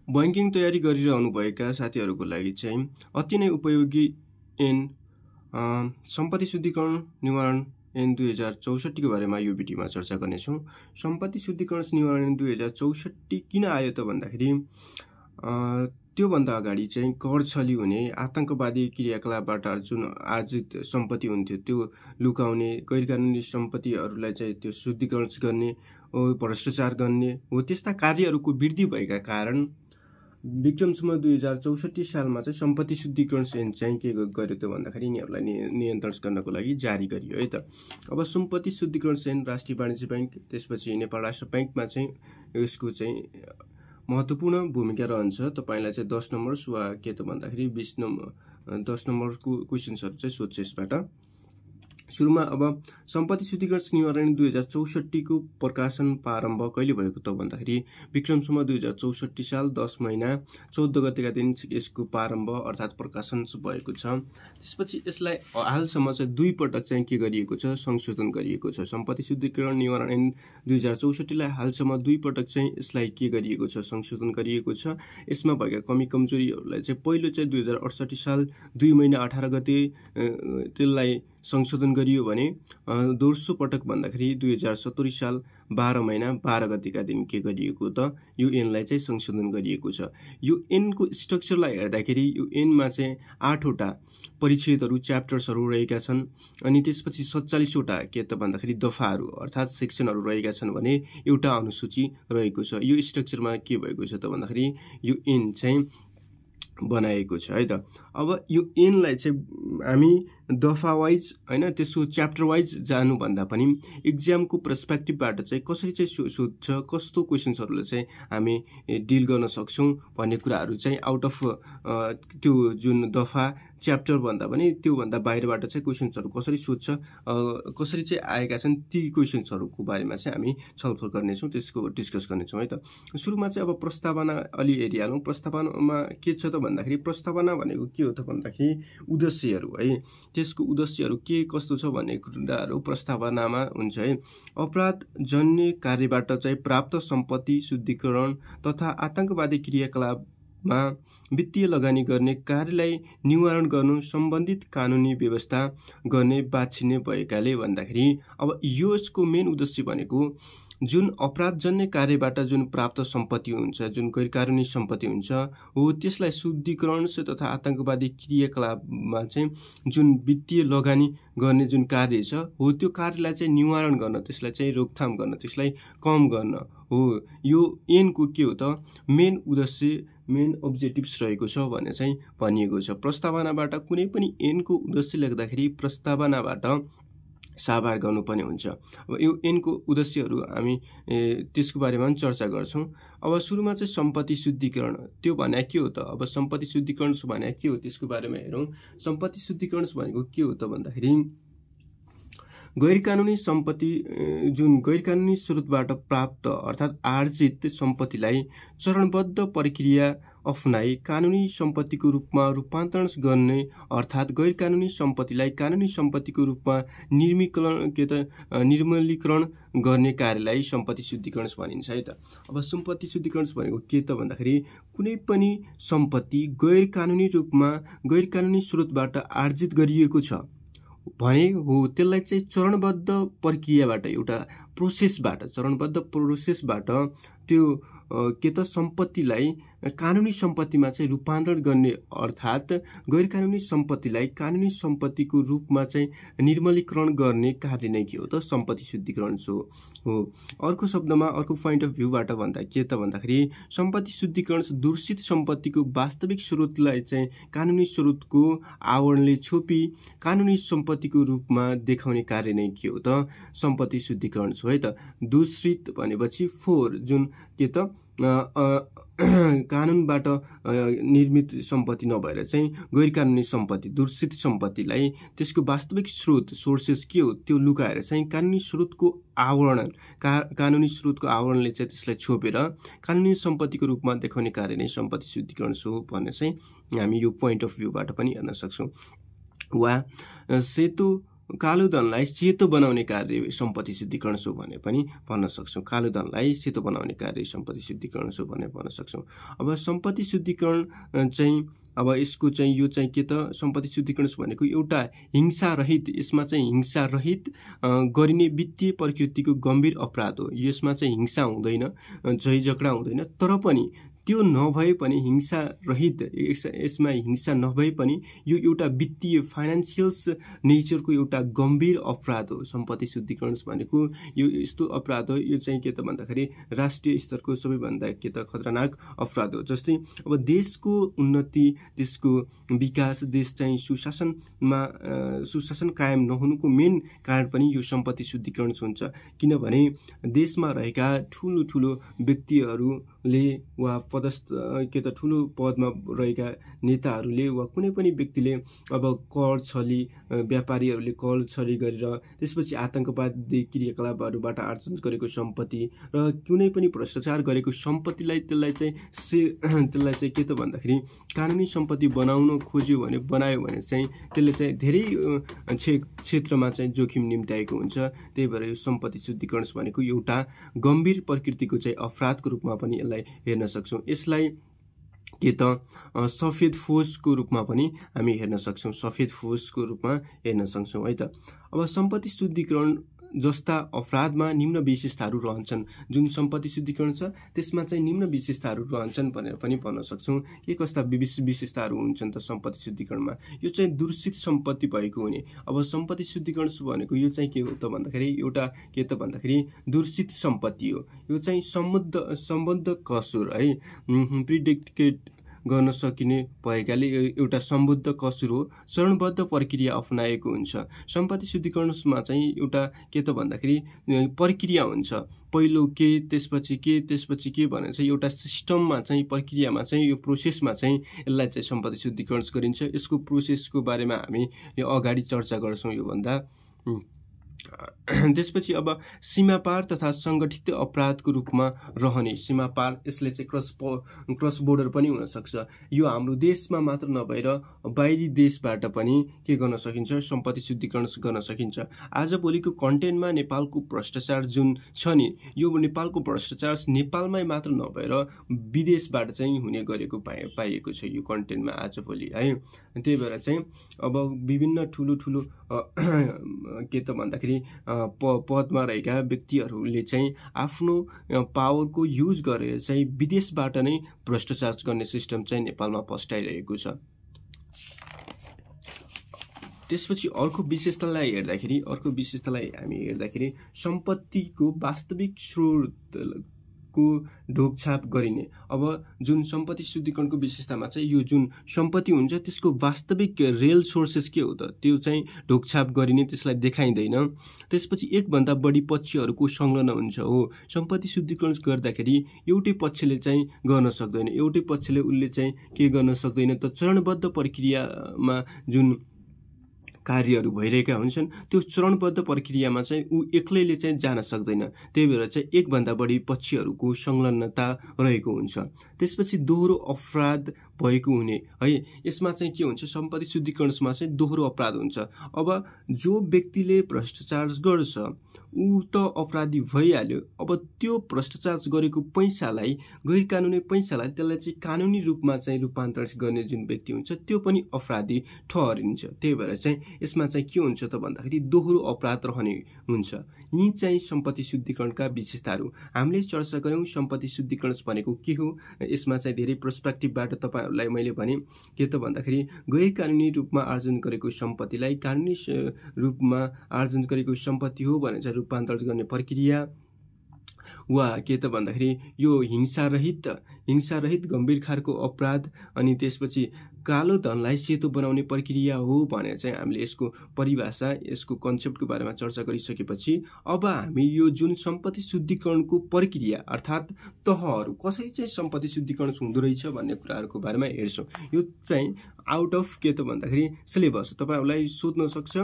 Banking तयारी गरिरहनुभएका साथीहरूको लागि चाहिँ अति नै उपयोगी ऐन सम्पत्ति शुद्धिकरण निवारण ऐन 2064 को बारेमा यो भिडियोमा चर्चा गर्नेछौँ। सम्पत्ति शुद्धिकरण निवारण ऐन 2064 किन आयो त भन्दाखेरि त्योभन्दा अगाडि चाहिँ कर छली हुने, आतंकवादी क्रियाकलापबाट जुन आर्जित सम्पत्ति हुन्थ्यो त्यो लुकाउने, गैरकानुनी सम्पत्तिहरूलाई चाहिँ त्यो शुद्धिकरण गर्ने, भ्रष्टाचार गर्ने हो, त्यस्ता कार्यहरूको वृद्धि भएका कारण विक्रमसम्म 2064 सालमा चाहिँ सम्पत्ति शुद्धिकरण ऐन चाहिँ के गर्यो त भन्दाखेरि यिनीहरूलाई नियन्त्रण गर्नको लागि जारी गरियो है त। अब सम्पत्ति शुद्धिकरण ऐन राष्ट्रिय वाणिज्य बैंक, त्यसपछि नेपाल राष्ट्र बैंकमा चाहिँ यसको चाहिँ महत्त्वपूर्ण भूमिका रहन्छ। तपाईलाई चाहिँ 10 नम्बर वा के त भन्दाखेरि 10 नम्बरको क्वेशन्सहरू चाहिँ सोध्छ यसबाट। सुरुमा अब सम्पत्ति शुद्धिकरण निवारण 2064 को प्रकाशन प्रारम्भ कहिले भएको त भन्दाखेरि विक्रमसम्म 2064 साल 10 महिना 14 गतेका दिन यसको प्रारम्भ अर्थात् प्रकाशन भएको छ। त्यसपछि यसलाई हालसम्म चाहिँ 2 पटक चाहिँ के गरिएको छ, संशोधन गरिएको छ। सम्पत्ति शुद्धिकरण निवारण ऐन 2064 लाई हालसम्म 2 पटक चाहिँ यसलाई के गरिएको छ, संशोधन गरिएको छ। यसमा भएका कमी कमजोरीहरूलाई चाहिँ पहिलो चाहिँ 2068 साल 2 महिना 18 गते त्यसलाई संशोधन गरियो भने दोस्रो पटक भन्दाखेरि 2070 साल 12 महिना 12 गतेका दिन के गरिएको त यो ऐनलाई चाहिँ संशोधन गरिएको छ। यो ऐनको स्ट्रक्चरलाई हेर्दाखेरि यो ऐनमा चाहिँ 8 वटा परिच्छेदहरू, च्याप्टर्सहरू रहेका छन् अनि त्यसपछि 47 वटा के त भन्दाखेरि दफाहरू अर्थात् सेक्सनहरू रहेका छन् भने एउटा अनुसूची रहेको छ। यो स्ट्रक्चरमा के भएको छ त भन्दाखेरि यो ऐन चाहिँ बनाएको छ है त। अब यो ऐनलाई चाहिँ हामी दफा वाइज हैन त्यसको च्याप्टर वाइज जानु भन्दा पनि एक्जामको पर्सपेक्टिभबाट चाहिँ कसरी चाहिँ सोध्छ, कस्तो क्वेशन्सहरुले चाहिँ हामी डिल गर्न सक्छौं भन्ने कुराहरु चाहिँ आउट अफ त्यो जुन दफा च्याप्टर भन्दा पनि त्यो भन्दा बाहिरबाट चाहिँ क्वेशन्सहरु कसरी सोध्छ, कसरी चाहिँ आएका छन् ती क्वेशन्सहरुको बारेमा चाहिँ हामी छलफल गर्ने छौं, त्यसको डिस्कस गर्ने छौं है त। सुरुमा चाहिँ अब प्रस्तावना अलि हेरिहालौं। प्रस्तावनामा के छ त भन्दाखेरि प्रस्तावना भनेको के हो त भन्दाखेरि उद्देश्यहरु है, त्यसको उद्देश्यहरु के कस्तो छ भन्ने कुराहरु प्रस्तावनामा हुन्छ है। अपराध जन्य कार्यबाट चाहिँ प्राप्त सम्पत्ति शुद्धिकरण तथा आतंकवादी क्रियाकलापमा वित्तीय लगानी गर्ने कार्यलाई निवारण गर्नु सम्बन्धित कानुनी व्यवस्था गर्ने बाछिने भएकाले भन्दाखेरि अब यसको मेन उद्देश्य भनेको जुन अपराधजन्य कार्यबाट जुन प्राप्त सम्पत्ति हुन्छ, जुन गैरकानुनी सम्पत्ति हुन्छ हो त्यसलाई शुद्धिकरण तथा आतंकवादी क्रियाकलापमा चाहिँ जुन वित्तीय लगानी गर्ने जुन कार्य छ हो त्यो कार्यलाई चाहिँ निवारण गर्न, त्यसलाई चाहिँ रोकथाम गर्न, त्यसलाई कम गर्न हो। यो ऐनको के हो त मेन उद्देश्य, मेन अब्जेक्टिभ्स रहेको छ भन्ने चाहिँ भनिएको छ। प्रस्तावनाबाट कुनै पनि ऐनको उद्देश्य लेख्दाखेरि प्रस्तावनाबाट साभार गर्नुपर्ने हुन्छ। अब यो ऐनको उद्देश्यहरु हामी त्यसको बारेमा पनि चर्चा गर्छौं। अब सुरुमा चाहिँ सम्पत्ति शुद्धिकरण त्यो भने के हो त? अब सम्पत्ति शुद्धिकरण भने के हो त्यसको बारेमा हेरौं। सम्पत्ति शुद्धिकरण भनेको के हो त भन्दाखेरि गैरकानुनी सम्पत्ति जुन गैरकानुनी स्रोतबाट प्राप्त अर्थात् आर्जित सम्पत्तिलाई चरणबद्ध प्रक्रिया अपनाई कानुनी सम्पत्तिको रूपमा रूपान्तरण गर्ने अर्थात् गैरकानुनी सम्पत्तिलाई कानुनी सम्पत्तिको रूपमा निर्मलीकरण गर्ने कार्यलाई सम्पत्ति शुद्धिकरण भनिन्छ है त। अब सम्पत्ति शुद्धिकरण भनेको के त भन्दाखेरि कुनै पनि सम्पत्ति गैरकानुनी रूपमा गैरकानुनी स्रोतबाट आर्जित गरिएको छ भने हो त्यसलाई चाहिँ चरणबद्ध प्रक्रियाबाट एउटा चरणबद्ध प्रोसेसबाट त्यो के त सम्पत्तिलाई कानुनी सम्पत्तिमा चाहिँ रूपान्तरण गर्ने अर्थात् गैरकानुनी सम्पत्तिलाई कानुनी सम्पत्तिको रूपमा चाहिँ निर्मलीकरण गर्ने कार्य नै के हो त सम्पत्ति शुद्धिकरण हो। अर्को शब्दमा अर्को पोइन्ट अफ भ्यूबाट भन्दा के त भन्दाखेरि सम्पत्ति शुद्धिकरण दूषित सम्पत्तिको वास्तविक स्रोतलाई चाहिँ कानुनी स्रोतको आवरणले छोपी कानुनी सम्पत्तिको रूपमा देखाउने कार्य नै के हो त सम्पत्ति शुद्धिकरण हो है त। दूषित भनेपछि फोर जुन के त कानुनबाट निर्मित सम्पत्ति नभएर चाहिँ गैरकानुनी सम्पत्ति दूषित सम्पत्तिलाई त्यसको वास्तविक स्रोत सोर्सेस के हो त्यो लुकाएर चाहिँ कानुनी स्रोतको आवरण कानुनी स्रोतको आवरणले चाहिँ त्यसलाई छोपेर कानुनी सम्पत्तिको रूपमा देखाउने कार्य नै सम्पत्ति शुद्धिकरण हो भन्ने चाहिँ हामी यो पोइन्ट अफ भ्यूबाट पनि हेर्न सक्छौं। वा सेतो कालो धनलाई सेतो बनाउने कार्य सम्पत्ति शुद्धिकरण हो भने पनि भन्न सक्छौँ। कालो धनलाई सेतो बनाउने कार्य सम्पत्ति शुद्धिकरण हो भने भन्न सक्छौँ। अब सम्पत्ति शुद्धिकरण चाहिँ अब यसको चाहिँ यो चाहिँ के त सम्पत्ति शुद्धिकरण भनेको एउटा हिंसा रहित, यसमा चाहिँ हिंसा रहित गरिने वित्तीय प्रकृतिको गम्भीर अपराध हो। यसमा चाहिँ हिंसा हुँदैन, झै झगडा हुँदैन, तर पनि त्यो नभए पनि हिंसा रहित, यसमा हिंसा नभए पनि यो एउटा वित्तीय फाइनेन्सियल्स नेचरको एउटा गम्भीर अपराध हो। सम्पत्ति शुद्धिकरण भनेको यो यस्तो अपराध हो, यो चाहिँ के त भन्दाखेरि राष्ट्रिय स्तरको सबैभन्दा के त खतरनाक अपराध हो। जस्तै अब देशको उन्नति, देशको विकास, देश चाहिँ सुशासन कायम नहुनुको मेन कारण पनि यो सम्पत्ति शुद्धिकरण हुन्छ। किनभने देशमा रहेका ठुलो ठुलो व्यक्तिहरूले वा पदस्थ के त ठुलो पदमा रहेका नेताहरूले वा कुनै पनि व्यक्तिले अब कर छली, व्यापारीहरूले कर छली गरेर त्यसपछि आतंकवादी क्रियाकलापहरूबाट आर्जन गरेको सम्पत्ति र कुनै पनि भ्रष्टाचार गरेको सम्पत्तिलाई त्यसलाई चाहिँ के त भन्दाखेरि कानुनी सम्पत्ति बनाउन खोज्यो भने, बनायो भने चाहिँ त्यसले चाहिँ धेरै क्षेत्रमा चाहिँ जोखिम निम्त्याएको हुन्छ। त्यही भएर यो सम्पत्ति शुद्धिकरण भनेको एउटा गम्भीर प्रकृतिको चाहिँ अपराधको रूपमा पनि यसलाई हेर्न सक्छौँ। यसलाई के त सफेद फोजको रूपमा पनि हामी हेर्न सक्छौँ, सफेद फोजको रूपमा हेर्न सक्छौँ है त। अब सम्पत्ति शुद्धिकरण जस्ता अपराधमा निम्न विशेषताहरू रहन्छन्। जुन सम्पत्ति शुद्धिकरण छ त्यसमा चाहिँ निम्न विशेषताहरू रहन्छन् भनेर पनि भन्न सक्छौँ। के कस्ता विशेषताहरू हुन्छन् त सम्पत्ति शुद्धिकरणमा? यो चाहिँ दूषित सम्पत्ति भएको हुने। अब सम्पत्ति शुद्धिकरण भनेको यो चाहिँ के हो त भन्दाखेरि एउटा के त भन्दाखेरि दूषित सम्पत्ति हो। यो चाहिँ सम्बद्ध कसुर है, प्रिडिकेट गर्न सकिने भएकाले एउटा सम्बद्ध कसुर हो, चरणबद्ध प्रक्रिया अपनाएको हुन्छ। सम्पत्ति शुद्धिकरणमा चाहिँ एउटा के त भन्दाखेरि प्रक्रिया हुन्छ, पहिलो के त्यसपछि के त्यसपछि के भनेर चाहिँ एउटा सिस्टममा चाहिँ प्रक्रियामा चाहिँ यो प्रोसेसमा चाहिँ यसलाई चाहिँ सम्पत्ति शुद्धिकरण गरिन्छ। यसको प्रोसेसको बारेमा हामी यो अगाडि चर्चा गर्छौँ योभन्दा। त्यसपछि अब सीमापार तथा सङ्गठित अपराधको रूपमा रहने, सीमापार यसले चाहिँ क्रस बोर्डर पनि हुन सक्छ। यो हाम्रो देशमा मात्र नभएर बाहिरी देशबाट पनि के गर्न सकिन्छ, सम्पत्ति शुद्धिकरण गर्न सकिन्छ। आजभोलिको कन्टेन्टमा नेपालको भ्रष्टाचार जुन छ नि, यो नेपालको भ्रष्टाचार नेपालमै मात्र नभएर विदेशबाट चाहिँ हुने गरेको पाइएको छ यो कन्टेन्टमा आजभोलि है। त्यही भएर चाहिँ अब विभिन्न ठुलो ठुलो के त भन्दाखेरि पदमा रहेका व्यक्तिहरूले चाहिँ आफ्नो पावरको युज गरेर चाहिँ विदेशबाट नै भ्रष्टाचार गर्ने सिस्टम चाहिँ नेपालमा पस्टाइरहेको छ। त्यसपछि अर्को विशेषतालाई हामी हेर्दाखेरि सम्पत्तिको वास्तविक स्रोतको ढोकछाप गरिने। अब जुन सम्पत्ति शुद्धिकरणको विशेषतामा चाहिँ यो जुन सम्पत्ति हुन्छ त्यसको वास्तविक रियल सोर्सेस के हो त, त्यो चाहिँ ढोकछाप गरिने, त्यसलाई देखाइँदैन। त्यसपछि एकभन्दा बढी पक्षहरूको संलग्न हुन्छ हो। सम्पत्ति शुद्धिकरण गर्दाखेरि एउटै पक्षले चाहिँ गर्न सक्दैन, एउटै पक्षले उसले चाहिँ के गर्न सक्दैन त, चरणबद्ध प्रक्रियामा जुन कार्यहरू भइरहेका हुन्छन् त्यो चरणबद्ध प्रक्रियामा चाहिँ ऊ एक्लैले चाहिँ जान सक्दैन। त्यही भएर चाहिँ एकभन्दा बढी पक्षहरूको संलग्नता रहेको हुन्छ। त्यसपछि दोहोरो अपराध भएको हुने है, यसमा चाहिँ के हुन्छ, सम्पत्ति शुद्धिकरणमा चाहिँ दोहोरो अपराध हुन्छ। अब जो व्यक्तिले भ्रष्टाचार गर्छ ऊ त अपराधी भइहाल्यो। अब त्यो भ्रष्टाचार गरेको पैसालाई, गैर कानुनी पैसालाई, त्यसलाई चाहिँ कानुनी रूपमा चाहिँ रूपान्तरित गर्ने जुन व्यक्ति हुन्छ त्यो पनि अपराधी ठहरिन्छ। त्यही भएर चाहिँ यसमा चाहिँ के हुन्छ त भन्दाखेरि दोहोरो अपराध रहने हुन्छ। यी चाहिँ सम्पत्ति शुद्धिकरणका विशेषताहरू हामीले चर्चा गऱ्यौँ। सम्पत्ति शुद्धिकरण भनेको के हो, यसमा चाहिँ धेरै पर्सपेक्टिभबाट तपाईँहरूलाई मैले भने के त भन्दाखेरि गैर कानुनी रूपमा आर्जन गरेको सम्पत्तिलाई कानुनी रूपमा आर्जन गरेको सम्पत्ति हो भनेर चाहिँ रूपान्तरित गर्ने प्रक्रिया, वा के त भन्दाखेरि यो हिंसा रहित गम्भीर खालको अपराध। अनि त्यसपछि कालो धनलाई सेतो बनाउने प्रक्रिया हो भनेर चाहिँ हामीले यसको परिभाषा, यसको कन्सेप्टको बारेमा चर्चा गरिसकेपछि अब हामी यो जुन सम्पत्ति शुद्धिकरणको प्रक्रिया अर्थात् तहहरू कसरी चाहिँ सम्पत्ति शुद्धिकरण हुँदो रहेछ भन्ने कुराहरूको बारेमा हेर्छौँ। यो चाहिँ आउट अफ के त भन्दाखेरि सिलेबस तपाईँहरूलाई सोध्न सक्छ।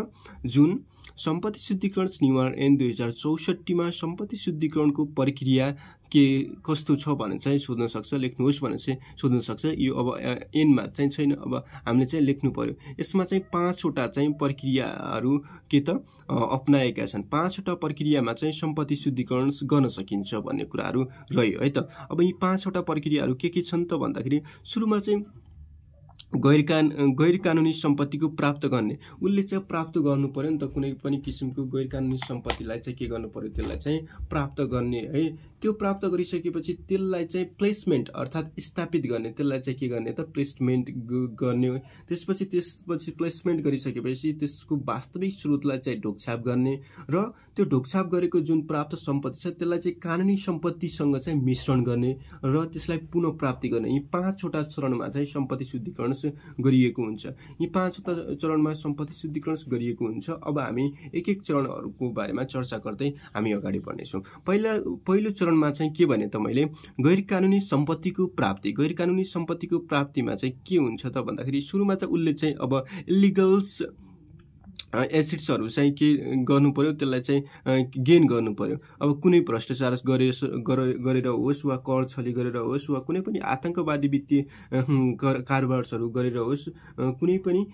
जुन सम्पत्ति शुद्धिकरण निवारण ऐन 2064 मा सम्पत्ति शुद्धिकरणको प्रक्रिया के कस्तो छ भने चाहिँ सोध्न सक्छ, लेख्नुहोस् भने चाहिँ सोध्न सक्छ। यो अब एनमा चाहिँ छैन, अब हामीले चाहिँ लेख्नु पर्यो। यसमा चाहिँ 5 वटा चाहिँ प्रक्रियाहरू के त अपनाएका छन्। 5 वटा प्रक्रियामा चाहिँ सम्पत्ति शुद्धिकरण गर्न सकिन्छ भन्ने कुराहरू रह्यो है त। अब यी 5 वटा प्रक्रियाहरू के छन् त भन्दाखेरि सुरुमा चाहिँ गैर कानुनी सम्पत्तिको प्राप्त गर्ने, उसले चाहिँ प्राप्त गर्नु पर्यो नि त। कुनै पनि किसिमको गैर कानुनी सम्पत्तिलाई चाहिँ के गर्नु पर्यो, त्यसलाई चाहिँ प्राप्त गर्ने है। त्यो प्राप्त गरिसकेपछि त्यसलाई चाहिँ प्लेसमेन्ट अर्थात् स्थापित गर्ने, त्यसलाई चाहिँ के गर्ने त प्लेसमेन्ट गर्ने। त्यसपछि प्लेसमेन्ट गरिसकेपछि त्यसको वास्तविक स्रोतलाई चाहिँ ढोकछाप गर्ने र त्यो ढोकछाप गरेको जुन प्राप्त सम्पत्ति छ त्यसलाई चाहिँ कानुनी सम्पत्तिसँग चाहिँ मिश्रण गर्ने र त्यसलाई पुनः प्राप्ति गर्ने। यी 5 वटा चरणमा चाहिँ सम्पत्ति शुद्धिकरण गरिएको हुन्छ। यी 5 वटा चरणमा सम्पत्ति शुद्धिकरण गरिएको हुन्छ। अब हामी एक एक चरणहरूको बारेमा चर्चा गर्दै हामी अगाडि बढ्नेछौँ। पहिलो चरणमा चाहिँ के भने त मैले गैर कानुनी सम्पत्तिको प्राप्ति। गैर कानुनी सम्पत्तिको प्राप्तिमा चाहिँ के हुन्छ त भन्दाखेरि सुरुमा चाहिँ उसले चाहिँ अब इलिगल्स एसिड्सहरू चाहिँ के गर्नु पर्यो, त्यसलाई चाहिँ गेन गर्नु पर्यो। अब कुनै भ्रष्टाचार गरेर होस् वा कर छली गरेर होस् वा कुनै पनि आतंकवादी वित्तीय कारोबारहरू गरेर होस्, कुनै पनि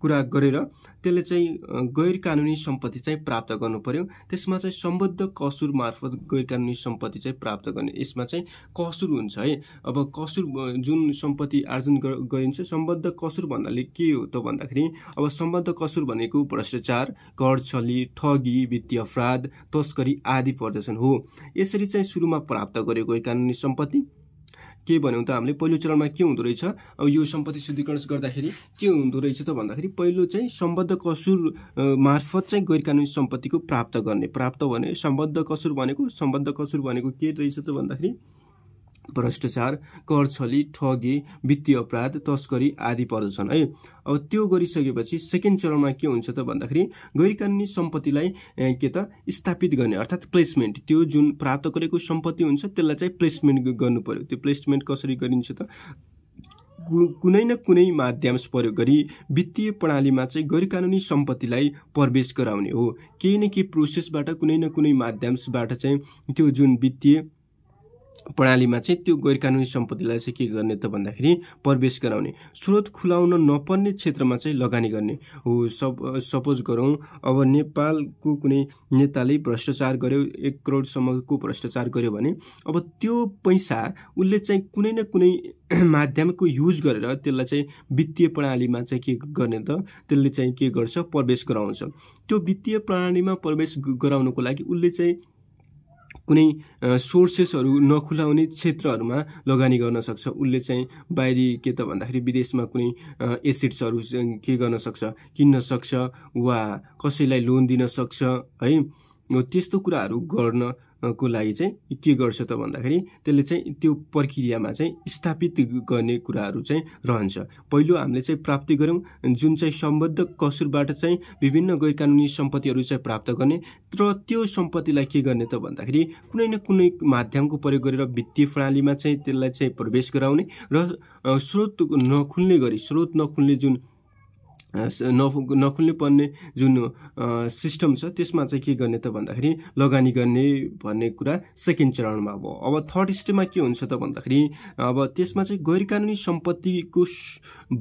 कुरा गरेर त्यसले चाहिँ गैर कानुनी सम्पत्ति चाहिँ प्राप्त गर्नु पर्यो। त्यसमा चाहिँ सम्बद्ध कसुर मार्फत गैर कानुनी सम्पत्ति चाहिँ प्राप्त गर्ने। यसमा चाहिँ कसुर हुन्छ है। अब कसुर जुन सम्पत्ति आर्जन गरिन्छ, सम्बद्ध कसुर भन्नाले के हो त भन्दाखेरि अब सम्बद्ध कसुर भनेको भ्रष्टाचार, कर छली, ठगी, वित्तीय अपराध, तस्करी आदि पर्दछन् हो। यसरी चाहिँ सुरुमा प्राप्त गर्यो गैर कानुनी सम्पत्ति। के भन्यौँ त हामीले पहिलो चरणमा के हुँदो रहेछ, अब यो सम्पत्ति शुद्धिकरण गर्दाखेरि के हुँदो रहेछ त भन्दाखेरि पहिलो चाहिँ सम्बद्ध कसुर मार्फत चाहिँ गैर कानुनी सम्पत्तिको प्राप्त गर्ने। प्राप्त भने सम्बद्ध कसुर भनेको के रहेछ त भन्दाखेरि भ्रष्टाचार, कर छली, ठगी, वित्तीय अपराध, तस्करी आदि पर्दछन् है। अब त्यो गरिसकेपछि सेकेन्ड चरणमा के हुन्छ त भन्दाखेरि गैर कानुनी सम्पत्तिलाई के त स्थापित गर्ने अर्थात् प्लेसमेन्ट। त्यो जुन प्राप्त गरेको सम्पत्ति हुन्छ त्यसलाई चाहिँ प्लेसमेन्ट गर्नु पर्यो। त्यो प्लेसमेन्ट कसरी गरिन्छ त कुनै न कुनै माध्यम प्रयोग गरी वित्तीय प्रणालीमा चाहिँ गैर कानुनी सम्पत्तिलाई प्रवेश गराउने हो। केही न केही प्रोसेसबाट कुनै न कुनै माध्यमबाट चाहिँ त्यो जुन वित्तीय प्रणालीमा चाहिँ त्यो गैर कानुनी सम्पत्तिलाई चाहिँ के गर्ने त भन्दाखेरि प्रवेश गराउने। स्रोत खुलाउन नपर्ने क्षेत्रमा चाहिँ लगानी गर्ने हो। सपोज गरौँ अब नेपालको कुनै नेताले भ्रष्टाचार गर्यो, 1 करोडसम्मको भ्रष्टाचार गर्यो भने अब त्यो पैसा उसले चाहिँ कुनै न कुनै माध्यमको युज गरेर त्यसलाई चाहिँ वित्तीय प्रणालीमा चाहिँ के गर्ने त त्यसले चाहिँ के गर्छ, प्रवेश गराउँछ। त्यो वित्तीय प्रणालीमा प्रवेश गराउनको लागि उसले चाहिँ कुनै सोर्सेसहरू नखुलाउने क्षेत्रहरूमा लगानी गर्न सक्छ। उसले चाहिँ बाहिरी के त भन्दाखेरि विदेशमा कुनै एसिड्सहरू के गर्न सक्छ, किन्न सक्छ वा कसैलाई लोन दिन सक्छ है। त्यस्तो कुराहरू गर्नको लागि चाहिँ के गर्छ त भन्दाखेरि त्यसले चाहिँ त्यो प्रक्रियामा चाहिँ स्थापित गर्ने कुराहरू चाहिँ रहन्छ। पहिलो हामीले चाहिँ प्राप्ति गऱ्यौँ, जुन चाहिँ सम्बद्ध कसुरबाट चाहिँ विभिन्न गैर कानुनी सम्पत्तिहरू चाहिँ प्राप्त गर्ने र त्यो सम्पत्तिलाई के गर्ने त भन्दाखेरि कुनै न कुनै माध्यमको प्रयोग गरेर वित्तीय प्रणालीमा चाहिँ त्यसलाई चाहिँ प्रवेश गराउने र स्रोत नखुल्ने जुन नखुल्ने पर्ने जुन सिस्टम छ त्यसमा चाहिँ के गर्ने त भन्दाखेरि लगानी गर्ने भन्ने कुरा सेकेन्ड चरणमा भयो। अब थर्ड स्टेपमा के हुन्छ त भन्दाखेरि अब त्यसमा चाहिँ गैर कानुनी सम्पत्तिको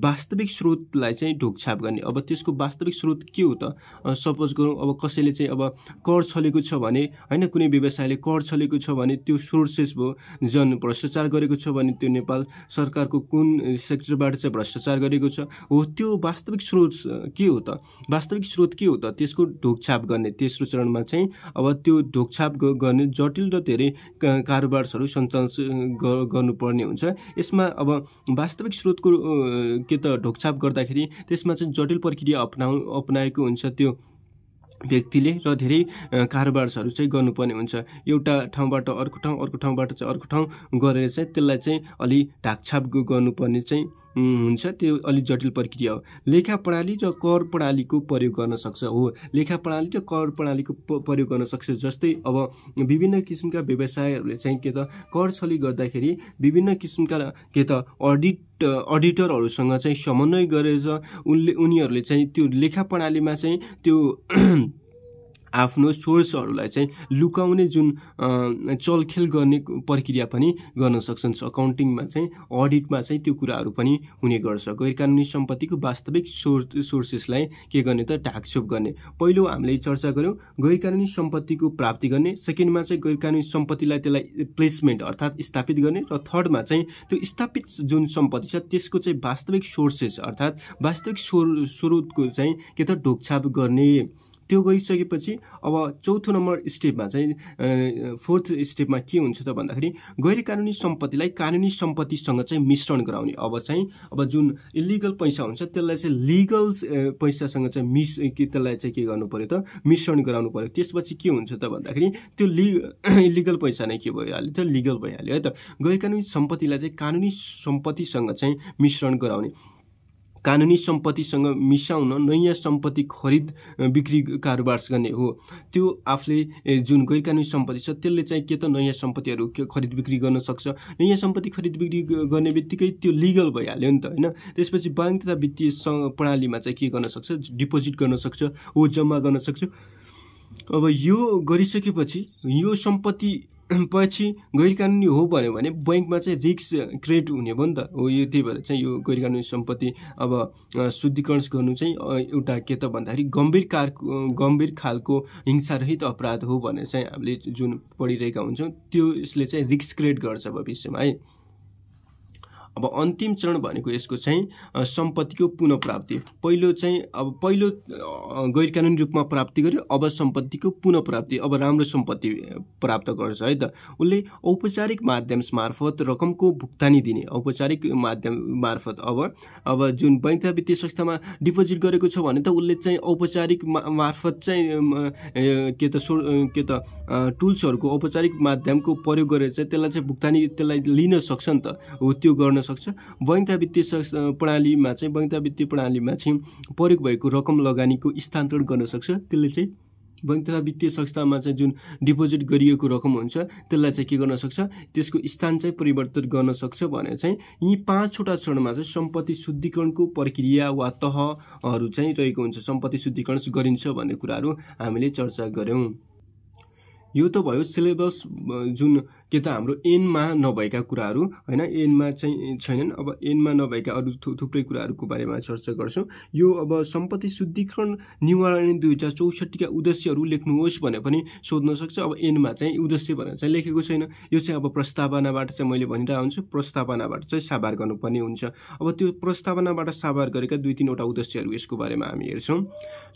वास्तविक स्रोतलाई चाहिँ ढोकछाप गर्ने। अब त्यसको वास्तविक स्रोत के हो त, सपोज गरौँ अब कसैले चाहिँ अब कर छलेको छ भने होइन, कुनै व्यवसायले कर छलेको छ भने त्यो सोर्सेस भयो। जन भ्रष्टाचार गरेको छ भने त्यो नेपाल सरकारको कुन सेक्टरबाट चाहिँ भ्रष्टाचार गरेको छ हो, त्यो वास्तविक स्रोत के हो त, वास्तविक स्रोत के हो त, त्यसको ढोकछाप गर्ने। तेस्रो चरणमा चाहिँ अब त्यो ढोकछाप गर्ने जटिल र धेरै कारोबारहरू सञ्चालन गर्नुपर्ने हुन्छ। यसमा अब वास्तविक स्रोतको के त ढोकछाप गर्दाखेरि त्यसमा चाहिँ जटिल प्रक्रिया अपनाएको हुन्छ त्यो व्यक्तिले र धेरै कारोबारहरू चाहिँ गर्नुपर्ने हुन्छ। एउटा ठाउँबाट अर्को ठाउँ, अर्को ठाउँबाट चाहिँ अर्को ठाउँ गरेर चाहिँ त्यसलाई चाहिँ अलि ढाकछाप गर्नुपर्ने चाहिँ हुन्छ। त्यो अलि जटिल प्रक्रिया हो। लेखा प्रणाली र कर प्रणालीको प्रयोग गर्न सक्छ हो। लेखा प्रणाली र कर प्रणालीको प्रयोग गर्न सक्छ। जस्तै अब विभिन्न किसिमका व्यवसायहरूले चाहिँ के त कर छली गर्दाखेरि विभिन्न किसिमका के त अडिटरहरूसँग चाहिँ समन्वय गरेर उनीहरूले चाहिँ त्यो लेखा प्रणालीमा चाहिँ त्यो आफ्नो सोर्सहरूलाई चाहिँ लुकाउने जुन चलखेल गर्ने प्रक्रिया पनि गर्न सक्छन्। अकाउन्टिङमा चाहिँ अडिटमा चाहिँ त्यो कुराहरू पनि हुने गर्छ। गैरकानुनी सम्पत्तिको वास्तविक सोर्सेसलाई के गर्ने त ढाकछोप गर्ने। पहिलो हामीले चर्चा गऱ्यौँ गैरकानुनी सम्पत्तिको प्राप्ति गर्ने, सेकेन्डमा चाहिँ गैरकानुनी सम्पत्तिलाई त्यसलाई प्लेसमेन्ट अर्थात् स्थापित गर्ने, र थर्डमा चाहिँ त्यो स्थापित जुन सम्पत्ति छ त्यसको चाहिँ वास्तविक सोर्सेस अर्थात् वास्तविक स्रोतको चाहिँ के त ढोकछाप गर्ने। त्यो गरिसकेपछि अब चौथो नम्बर स्टेपमा चाहिँ फोर्थ स्टेपमा के हुन्छ त भन्दाखेरि गैरकानुनी सम्पत्तिलाई कानुनी सम्पत्तिसँग चाहिँ मिश्रण गराउने। अब जुन इलिगल पैसा हुन्छ त्यसलाई चाहिँ लिगल पैसासँग चाहिँ त्यसलाई चाहिँ के गर्नु पर्यो त मिश्रण गराउनु पर्यो। त्यसपछि के हुन्छ त भन्दाखेरि त्यो इलिगल पैसा नै के भइहाल्यो त लिगल भइहाल्यो है त। गैरकानुनी सम्पत्तिलाई चाहिँ कानुनी सम्पत्तिसँग चाहिँ मिश्रण गराउने। कानुनी सम्पत्तिसँग मिसाउन नयाँ सम्पत्ति खरिद बिक्री कारोबार गर्ने हो। त्यो आफूले जुन गैरकानुनी सम्पत्ति छ त्यसले चाहिँ के त नयाँ सम्पत्तिहरू खरिद बिक्री गर्न सक्छ। नयाँ सम्पत्ति खरिद बिक्री गर्ने बित्तिकै त्यो लिगल भइहाल्यो नि त होइन। त्यसपछि बैंक तथा वित्तीय प्रणालीमा चाहिँ के गर्न सक्छ, डिपोजिट गर्न सक्छ, हो जम्मा गर्न सक्छ। अब यो गरिसकेपछि यो सम्पत्ति पछि गैरकानुनी हो भन्यो भने बैंकमा चाहिँ रिस्क क्रिएट हुने भयो नि त हो। यो त्यही भएर चाहिँ यो गैरकानुनी सम्पत्ति अब शुद्धिकरण गर्नु चाहिँ एउटा के त भन्दाखेरि गम्भीर खालको हिंसारहित अपराध हो भनेर चाहिँ हामीले जुन पढिरहेका हुन्छौँ त्यो यसले चाहिँ रिस्क क्रिएट गर्छ भविष्यमा है। अब अन्तिम चरण भनेको यसको चाहिँ सम्पत्तिको पुनः प्राप्ति। पहिलो गैरकानुनी रूपमा प्राप्ति गर्यो, अब सम्पत्तिको पुनः प्राप्ति। अब राम्रो सम्पत्ति प्राप्त गर्छ है त। उसले औपचारिक माध्यम मार्फत रकमको भुक्तानी दिने, औपचारिक माध्यम मार्फत। अब जुन बैंक तथा वित्तीय संस्थामा डिपोजिट गरेको छ भने त उसले चाहिँ औपचारिक मार्फत चाहिँ के त टुल्सहरूको औपचारिक माध्यमको प्रयोग गरेर चाहिँ त्यसलाई चाहिँ भुक्तानी त्यसलाई लिन सक्छ नि त हो, त्यो गर्न सक्छ। बैंक तथा वित्तीय प्रणालीमा चाहिँ प्रयोग भएको रकम लगानीको स्थानान्तरण गर्न सक्छ। त्यसले चाहिँ बैंक तथा वित्तीय संस्थामा चाहिँ जुन डिपोजिट गरिएको रकम हुन्छ त्यसलाई चाहिँ के गर्न सक्छ, त्यसको स्थान चाहिँ परिवर्तन गर्न सक्छ भनेर चाहिँ यी 5वटा चरणमा चाहिँ सम्पत्ति शुद्धिकरणको प्रक्रिया वा तहहरू चाहिँ रहेको हुन्छ। सम्पत्ति शुद्धिकरण गरिन्छ भन्ने कुराहरू हामीले चर्चा गऱ्यौँ। यो त भयो सिलेबस जुन के त हाम्रो एनमा नभएका कुराहरू होइन, एनमा चाहिँ छैनन्। अब एनमा नभएका अरू थुप्रै कुराहरूको बारेमा चर्चा गर्छौँ। यो अब सम्पत्ति शुद्धिकरण निवारण 2064 का उद्देश्यहरू लेख्नुहोस् भने पनि सोध्न सक्छ। अब एनमा चाहिँ उद्देश्य भनेर चाहिँ लेखेको छैन। यो चाहिँ अब प्रस्तावनाबाट चाहिँ मैले भनिरहेको हुन्छु, प्रस्तावनाबाट चाहिँ साभार गर्नुपर्ने हुन्छ। अब त्यो प्रस्तावनाबाट साभार गरेका 2-3वटा उद्देश्यहरू यसको बारेमा हामी हेर्छौँ।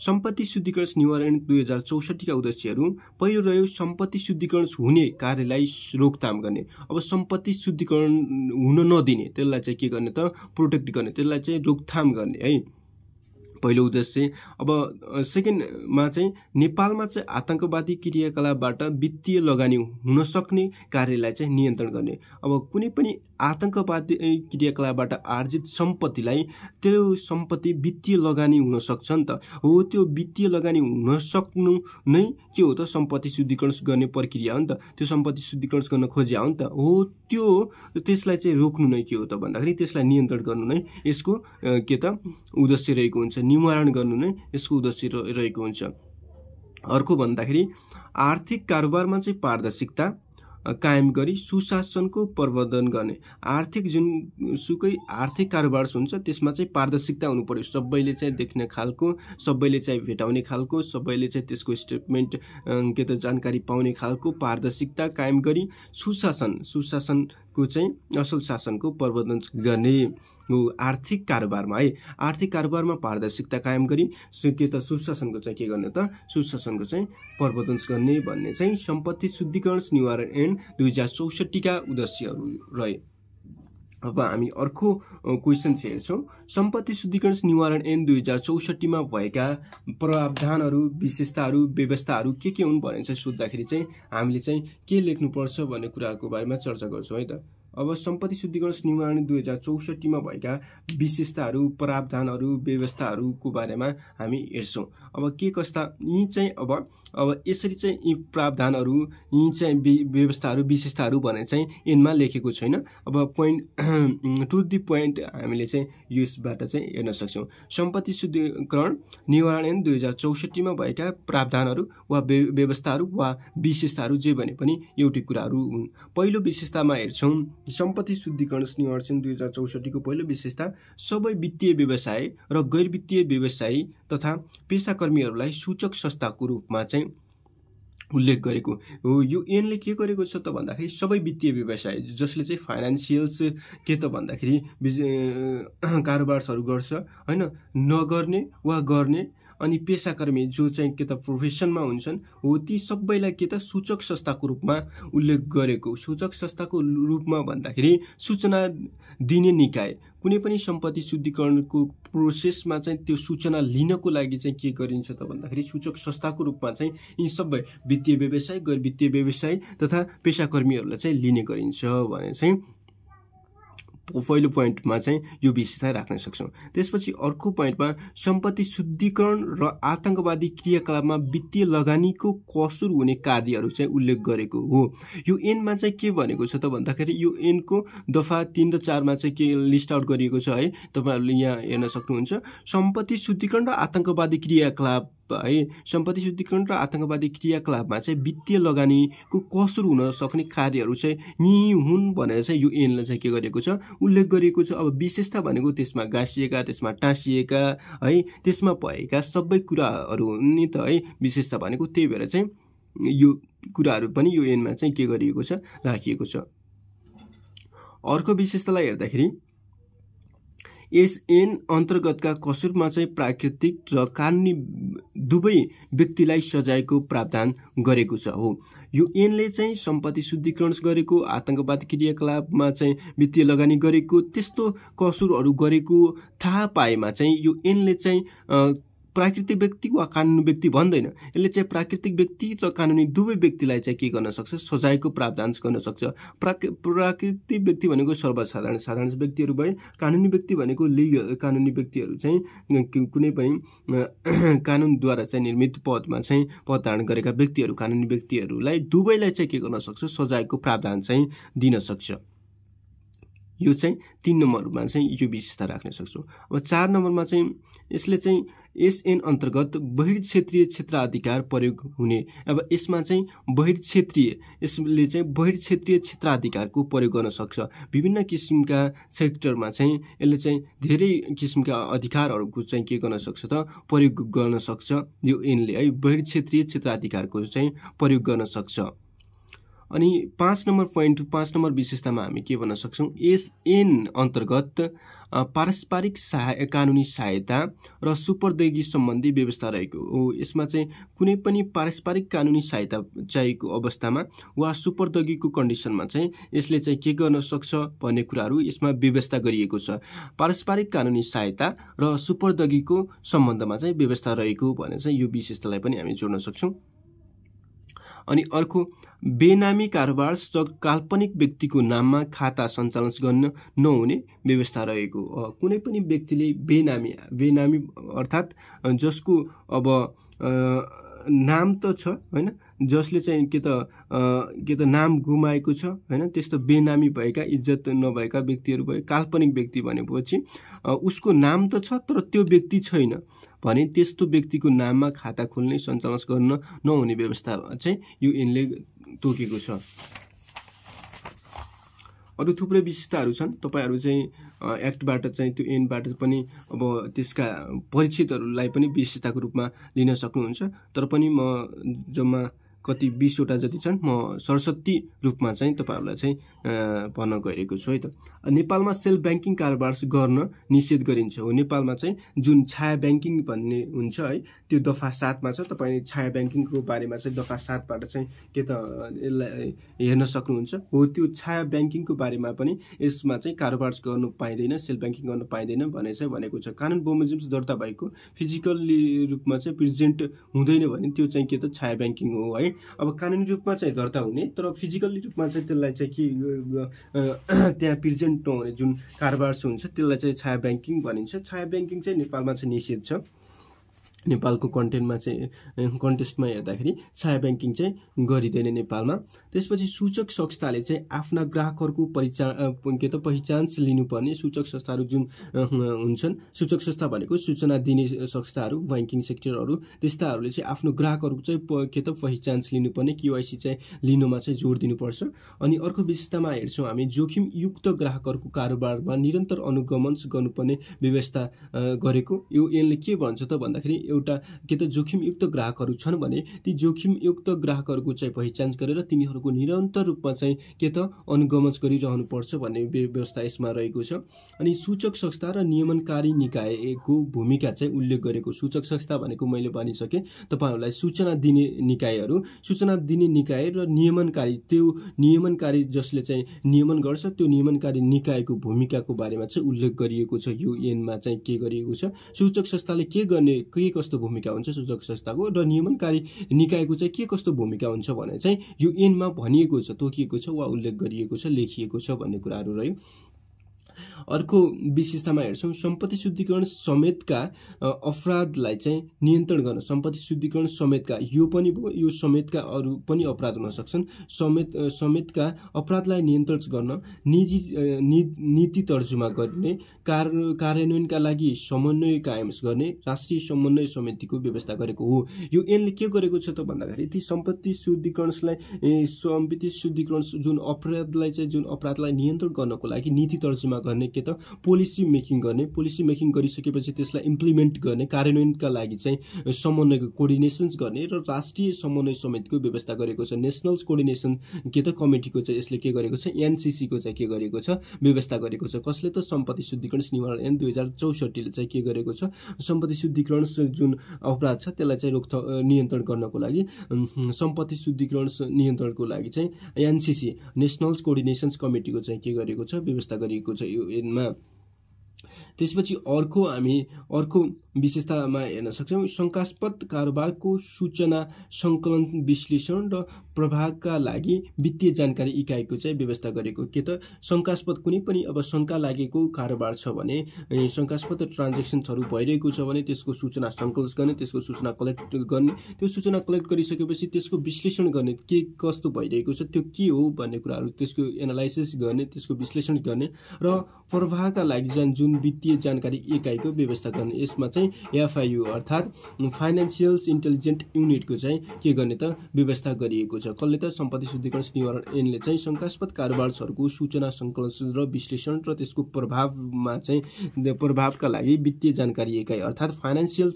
सम्पत्ति शुद्धिकरण निवारण 2064 का उद्देश्यहरू पहिलो रह्यो सम्पत्ति शुद्धिकरण हुने कार्यलाई रोकथाम गर्ने। अब सम्पत्ति शुद्धिकरण हुन नदिने, त्यसलाई चाहिँ के गर्ने त प्रोटेक्ट गर्ने, त्यसलाई चाहिँ रोकथाम गर्ने है, पहिलो उद्देश्य। अब सेकेन्डमा चाहिँ नेपालमा चाहिँ आतंकवादी क्रियाकलापबाट वित्तीय लगानी हुन सक्ने कार्यलाई चाहिँ नियन्त्रण गर्ने। अब कुनै पनि आतंकवादी क्रियाकलापबाट आर्जित सम्पत्तिलाई त्यो सम्पत्ति वित्तीय लगानी हुन सक्छ नि त हो। त्यो वित्तीय लगानी हुन सक्नु नै के हो त सम्पत्ति शुद्धिकरण गर्ने प्रक्रिया हो नि त। त्यो सम्पत्ति शुद्धिकरण गर्न खोजिया हो नि त हो। त्यसलाई चाहिँ रोक्नु नै के हो त भन्दाखेरि त्यसलाई नियन्त्रण गर्नु नै यसको के त उद्देश्य रहेको हुन्छ, निवारण गर्नु नै यसको उद्देश्य रहेको हुन्छ। अर्को भन्दाखेरि आर्थिक कारोबारमा चाहिँ पारदर्शिता कायम गरी सुशासनको प्रवर्धन गर्ने। आर्थिक जुन सुकै आर्थिक कारोबार हुन्छ त्यसमा चाहिँ पारदर्शिता हुनु पर्यो। सबैले चाहिँ देख्ने खालको, सबैले चाहिँ भेटाउने खालको, सबैले चाहिँ त्यसको स्टेटमेन्ट के त जानकारी पाउने खालको पारदर्शिता कायम गरी सुशासनको चाहिँ असल शासनको प्रवर्धन गर्ने हो आर्थिक कारोबारमा है। आर्थिक कारोबारमा पारदर्शिता कायम गरी के त सुशासनको चाहिँ के गर्ने त सुशासनको चाहिँ प्रवर्धन गर्ने भन्ने चाहिँ सम्पत्ति शुद्धिकरण निवारण ऐन 2064 का उद्देश्यहरू रहे। अब हामी अर्को क्वेसन चाहिँ हेर्छौँ। सम्पत्ति शुद्धिकरण निवारण ऐन 2064 मा भएका प्रावधानहरू, विशेषताहरू, व्यवस्थाहरू के हुन् भनेर चाहिँ सोद्धाखेरि चाहिँ हामीले चाहिँ के लेख्नुपर्छ भन्ने कुराको बारेमा चर्चा गर्छौँ है त। अब सम्पत्ति शुद्धिकरण निवारण 2064 मा भएका विशेषताहरू, प्रावधानहरू, व्यवस्थाहरूको बारेमा हामी हेर्छौं। अब के कस्ता यी चाहिँ अब यसरी चाहिँ यी प्रावधानहरू, यी चाहिँ व्यवस्थाहरू, विशेषताहरू भने चाहिँ एनमा लेखेको छैन। अब पोइन्ट टु द पोइन्ट हामीले चाहिँ यसबाट चाहिँ हेर्न सक्छौं। सम्पत्ति शुद्धिकरण निवारण 2064 मा भएका प्रावधानहरू वा व्यवस्थाहरू वा विशेषताहरू जे भने पनि एउटै कुराहरू हुन्। पहिलो विशेषतामा हेर्छौं, सम्पत्ति शुद्धिकरण निवारण 2064 को पहिलो विशेषता सबै वित्तीय व्यवसाय र गैर वित्तीय व्यवसायी तथा पेशाकर्मीहरूलाई सूचक संस्थाको रूपमा चाहिँ उल्लेख गरेको हो। यो एनले के गरेको छ त भन्दाखेरि सबै वित्तीय व्यवसाय जसले चाहिँ फाइनान्सियल्स के त भन्दाखेरि कारोबारहरू गर्छ हैन, नगर्ने वा गर्ने, अनि पेशाकर्मी जो चाहिँ के त प्रोफेसनमा हुन्छन् हो, ती सबैलाई के त सूचक संस्थाको रूपमा उल्लेख गरेको। सूचक संस्थाको रूपमा भन्दाखेरि सूचना दिने निकाय, कुनै पनि सम्पत्ति शुद्धिकरणको प्रोसेसमा चाहिँ त्यो सूचना लिनको लागि चाहिँ के गरिन्छ त भन्दाखेरि सूचक संस्थाको रूपमा चाहिँ यी सबै वित्तीय व्यवसाय, गैर वित्तीय व्यवसाय तथा पेशाकर्मीहरूलाई चाहिँ लिने गरिन्छ भने चाहिँ पहिलो पोइन्टमा चाहिँ यो विशेषता राख्न सक्छौं। त्यसपछि अर्को पोइन्टमा सम्पत्ति शुद्धिकरण र आतंकवादी क्रियाकलापमा वित्तीय लगानीको कसुर हुने कार्यहरू चाहिँ उल्लेख गरेको हो। यो एनमा चाहिँ के भनेको छ त भन्दाखेरि यो एनको दफा 3 र 4 मा चाहिँ के लिस्ट आउट गरिएको छ है, तपाईहरुले यहाँ हेर्न सक्नुहुन्छ। सम्पत्ति शुद्धिकरण र आतंकवादी क्रियाकलाप है, सम्पत्ति शुद्धिकरण र आतंकवादी क्रियाकलापमा चाहिँ वित्तीय लगानीको कसुर हुन सक्ने कार्यहरू चाहिँ यी हुन् भनेर चाहिँ यो एनले चाहिँ के गरेको छ, उल्लेख गरिएको छ। अब विशेषता भनेको त्यसमा गाँसिएका, त्यसमा टाँसिएका है, त्यसमा भएका सबै कुराहरू नि त है विशेषता भनेको। त्यही भएर चाहिँ यो कुराहरू पनि यो एनमा चाहिँ के गरिएको छ, राखिएको छ। अर्को विशेषतालाई हेर्दाखेरि यस एन अन्तर्गतका कसुरमा चाहिँ प्राकृतिक र कानुनी दुवै व्यक्तिलाई सजायको प्रावधान गरेको छ हो। यो एनले चाहिँ सम्पत्ति शुद्धिकरण गरेको, आतंकवादी क्रियाकलापमा चाहिँ वित्तीय लगानी गरेको, त्यस्तो कसुरहरू गरेको थाहा पाएमा चाहिँ यो एनले चाहिँ प्राकृतिक व्यक्ति वा कानुनी व्यक्ति भन्दैन, यसले चाहिँ प्राकृतिक व्यक्ति र कानुनी दुवै व्यक्तिलाई चाहिँ के गर्न सक्छ, सजायको प्रावधान गर्न सक्छ। प्राकृतिक व्यक्ति भनेको सर्वसाधारण साधारण व्यक्तिहरू भए, कानुनी व्यक्ति भनेको लिगल कानुनी व्यक्तिहरू चाहिँ कुनै पनि कानुनद्वारा चाहिँ निर्मित पदमा चाहिँ पद धारण गरेका व्यक्तिहरू, कानुनी व्यक्तिहरूलाई दुवैलाई चाहिँ के गर्न सक्छ, सजायको प्रावधान चाहिँ दिन सक्छ। यो चाहिँ 3 नम्बरमा चाहिँ यो विशेषता राख्न सक्छौं। अब 4 नम्बरमा चाहिँ यसले चाहिँ एसएन अन्तर्गत बहिर्क्षेत्रीय क्षेत्राधिकार प्रयोग हुने। अब यसमा चाहिँ यसले चाहिँ बहिर्क्षेत्रीय क्षेत्राधिकारको प्रयोग गर्न सक्छ। विभिन्न किसिमका सेक्टरमा चाहिँ यसले चाहिँ धेरै किसिमका अधिकारहरूको चाहिँ के गर्न सक्छ त, प्रयोग गर्न सक्छ। यो एनले है बहिर्क्षेत्रीय क्षेत्राधिकारको चाहिँ प्रयोग गर्न सक्छ। अनि 5 नम्बर विशेषतामा हामी के भन्न सक्छौं, एसएन अन्तर्गत पारस्परिक कानुनी सहायता र सुपर्दगी सम्बन्धी व्यवस्था रहेको हो। यसमा चाहिँ कुनै पनि पारस्परिक कानुनी सहायता चाहिएको अवस्थामा वा सुपर्दगीको कन्डिसनमा चाहिँ यसले चाहिँ के गर्न सक्छ भन्ने कुराहरू यसमा व्यवस्था गरिएको छ। पारस्परिक कानुनी सहायता र सुपर्दगीको सम्बन्धमा चाहिँ व्यवस्था रहेको भने चाहिँ यो विशेषतालाई पनि हामी जोड्न सक्छौं। अनि अर्को बेनामी कारोबार र काल्पनिक व्यक्तिको नाममा खाता सञ्चालन गर्न नहुने व्यवस्था रहेको। कुनै पनि व्यक्तिले बेनामी अर्थात् जसको अब नाम त छ हैन, जसले चाहिँ के त नाम गुमाएको छ हैन, त्यस्तो बेनामी भएका, इज्जत नभएका व्यक्तिहरू भए। काल्पनिक व्यक्ति भनेपछि उसको नाम त छ तर त्यो व्यक्ति छैन भने त्यस्तो व्यक्तिको नाममा खाता खोल्ने, सञ्चालन गर्न नहुने व्यवस्था चाहिँ यो एनले तोकेको छ। अरु थुप्रै विशेषताहरू छन्, तपाईहरु चाहिँ एक्टबाट चाहिँ त्यो एनबाट पनि अब त्यसका परिचितहरूलाई पनि विशेषताको रूपमा लिन सक्नुहुन्छ। तर पनि म जम्मा कति 20 वटा जति छन्, म 67 रूपमा चाहिँ तपाईहरुलाई चाहिँ भन्न गइरहेको छु है त। नेपालमा सेल्फ ब्याङ्किङ कारोबार गर्न निषेध गरिन्छ हो। नेपालमा चाहिँ जुन छाया ब्याङ्किङ भन्ने हुन्छ है, त्यो दफा 7 मा छ। तपाईले छाया ब्याङ्किङको बारेमा चाहिँ दफा 7 बाट चाहिँ के त यसलाई हेर्न सक्नुहुन्छ हो। त्यो छाया ब्याङ्किङको बारेमा पनि यसमा चाहिँ कारोबार गर्नु पाइदैन, सेल्फ ब्याङ्किङ गर्न पाइदैन भने चाहिँ भनेको छ। कानुन बमोजिम दर्ता भएको फिजिकली रूपमा चाहिँ प्रेजेन्ट हुँदैन भने त्यो चाहिँ के त छाया ब्याङ्किङ हो है। अब कानुनी रूपमा चाहिँ दर्ता हुने तर फिजिकली रूपमा चाहिँ त्यसलाई चाहिँ के त्यहाँ प्रेजेन्ट नहुने जुन कारोबार हुन्छ त्यसलाई चाहिँ छाया ब्याङ्किङ भनिन्छ। छाया ब्याङ्किङ चाहिँ नेपालमा चाहिँ निषेध छ। नेपालको कन्टेन्टमा चाहिँ कन्टेस्टमा हेर्दाखेरि छाया ब्याङ्किङ चाहिँ गरिँदैन नेपालमा। त्यसपछि सूचक संस्थाले चाहिँ आफ्ना ग्राहकहरूको पहिचान लिनुपर्ने सूचक संस्थाहरू जुन हुन्छन्, सूचक संस्था भनेको सूचना दिने संस्थाहरू, ब्याङ्किङ सेक्टरहरू, त्यस्ताहरूले चाहिँ आफ्नो ग्राहकहरूको चाहिँ पहिचान लिनुपर्ने KYC चाहिँ लिनुमा चाहिँ जोड दिनुपर्छ। अनि अर्को विशेषतामा हेर्छौँ हामी जोखिमयुक्त ग्राहकहरूको कारोबारमा निरन्तर अनुगमन गर्नुपर्ने व्यवस्था गरेको। यो यसले के भन्छ त भन्दाखेरि एउटा जोखिमयुक्त ग्राहकहरू छन् भने ती जोखिमयुक्त ग्राहकहरूको चाहिँ पहिचान गरेर तिनीहरूको निरन्तर रूपमा चाहिँ अनुगमन गरिरहनुपर्छ भन्ने व्यवस्था यसमा रहेको छ। अनि सूचक संस्था र नियमनकारी निकायको भूमिका चाहिँ उल्लेख गरेको। सूचक संस्था भनेको मैले भनिसकेँ तपाईँहरूलाई सूचना दिने निकायहरू, सूचना दिने निकाय र नियमनकारी, त्यो नियमनकारी जसले चाहिँ नियमन गर्छ त्यो नियमनकारी निकायको भूमिकाको बारेमा चाहिँ उल्लेख गरिएको छ। यो ऐनमा चाहिँ के गरिएको छ, सूचक संस्थाले के गर्ने, के कस्तो भूमिका हुन्छ सूचक संस्थाको र नियमनकारी निकायको चाहिँ के कस्तो भूमिका हुन्छ भने चाहिँ यो ऐनमा भनिएको छ, तोकिएको छ वा उल्लेख गरिएको छ, लेखिएको छ भन्ने कुराहरू रह्यो। अर्को विशेषतामा हेर्छौँ सम्पत्ति शुद्धिकरण समेतका अपराधलाई चाहिँ नियन्त्रण गर्न। सम्पत्ति शुद्धिकरण समेतका यो पनि भयो, यो समेतका अरू पनि अपराध हुन सक्छन्। समेतका अपराधलाई नियन्त्रण गर्न नीति तर्जुमा गर्ने, कार्यान्वयनका लागि समन्वय कायम गर्ने राष्ट्रिय समन्वय समितिको व्यवस्था गरेको हो। यो ऐनले के गरेको छ त भन्दाखेरि ती सम्पत्ति शुद्धिकरण जुन अपराधलाई नियन्त्रण गर्नको लागि नीति तर्जुमा गर्ने, पोलिसी मेकिङ गर्ने, पोलिसी मेकिङ गरिसकेपछि त्यसलाई इम्प्लिमेन्ट गर्ने, कार्यान्वयनका लागि चाहिँ समन्वयको कोर्डिनेसन्स गर्ने र राष्ट्रिय समन्वय समितिको व्यवस्था गरेको छ। नेसनल कोर्डिनेसन कमिटीको चाहिँ यसले के गरेको छ, NCC को चाहिँ के गरेको छ, व्यवस्था गरेको छ। कसले त सम्पत्ति शुद्धिकरण निवारण ऐन 2064 ले चाहिँ के गरेको छ, सम्पत्ति शुद्धिकरण जुन अपराध छ त्यसलाई चाहिँ नियन्त्रण गर्नको लागि सम्पत्ति शुद्धिकरण नियन्त्रणको लागि चाहिँ NCC नेसनल कोर्डिनेसन्स कमिटीको चाहिँ के गरेको छ, व्यवस्था गरिएको छ यो ऐनमा। त्यसपछि अर्को विशेषतामा हेर्न सक्छौँ शंकास्पद कारोबारको सूचना संकलन, विश्लेषण र प्रभावका लागि वित्तीय जानकारी इकाइको चाहिँ व्यवस्था गरेको। के त शंकास्पद कुनै पनि अब शंका लागेको कारोबार छ भने, शंकास्पद ट्रान्जेक्सन्सहरू भइरहेको छ भने त्यसको सूचना सङ्कलन गर्ने, त्यसको सूचना कलेक्ट गर्ने, त्यो सूचना कलेक्ट गरिसकेपछि त्यसको विश्लेषण गर्ने, के कस्तो भइरहेको छ, त्यो के हो भन्ने कुराहरू त्यसको एनालाइसिस गर्ने, त्यसको विश्लेषण गर्ने र प्रभावका लागि जुन वित्तीय जानकारी इकाइको व्यवस्था गर्ने। यसमा चाहिँ FIU अर्थात् फाइनेन्सियल इन्टेलिजेन्ट युनिटको चाहिँ के गर्ने त व्यवस्था गरिएको छ। कसले त सम्पत्ति शुद्धिकरण निवारण ऐनले चाहिँ शंकास्पद कारोबारहरूको सूचना सङ्कलन र विश्लेषण र त्यसको प्रभावका लागि वित्तीय जानकारी इकाइ अर्थात् फाइनेन्सियल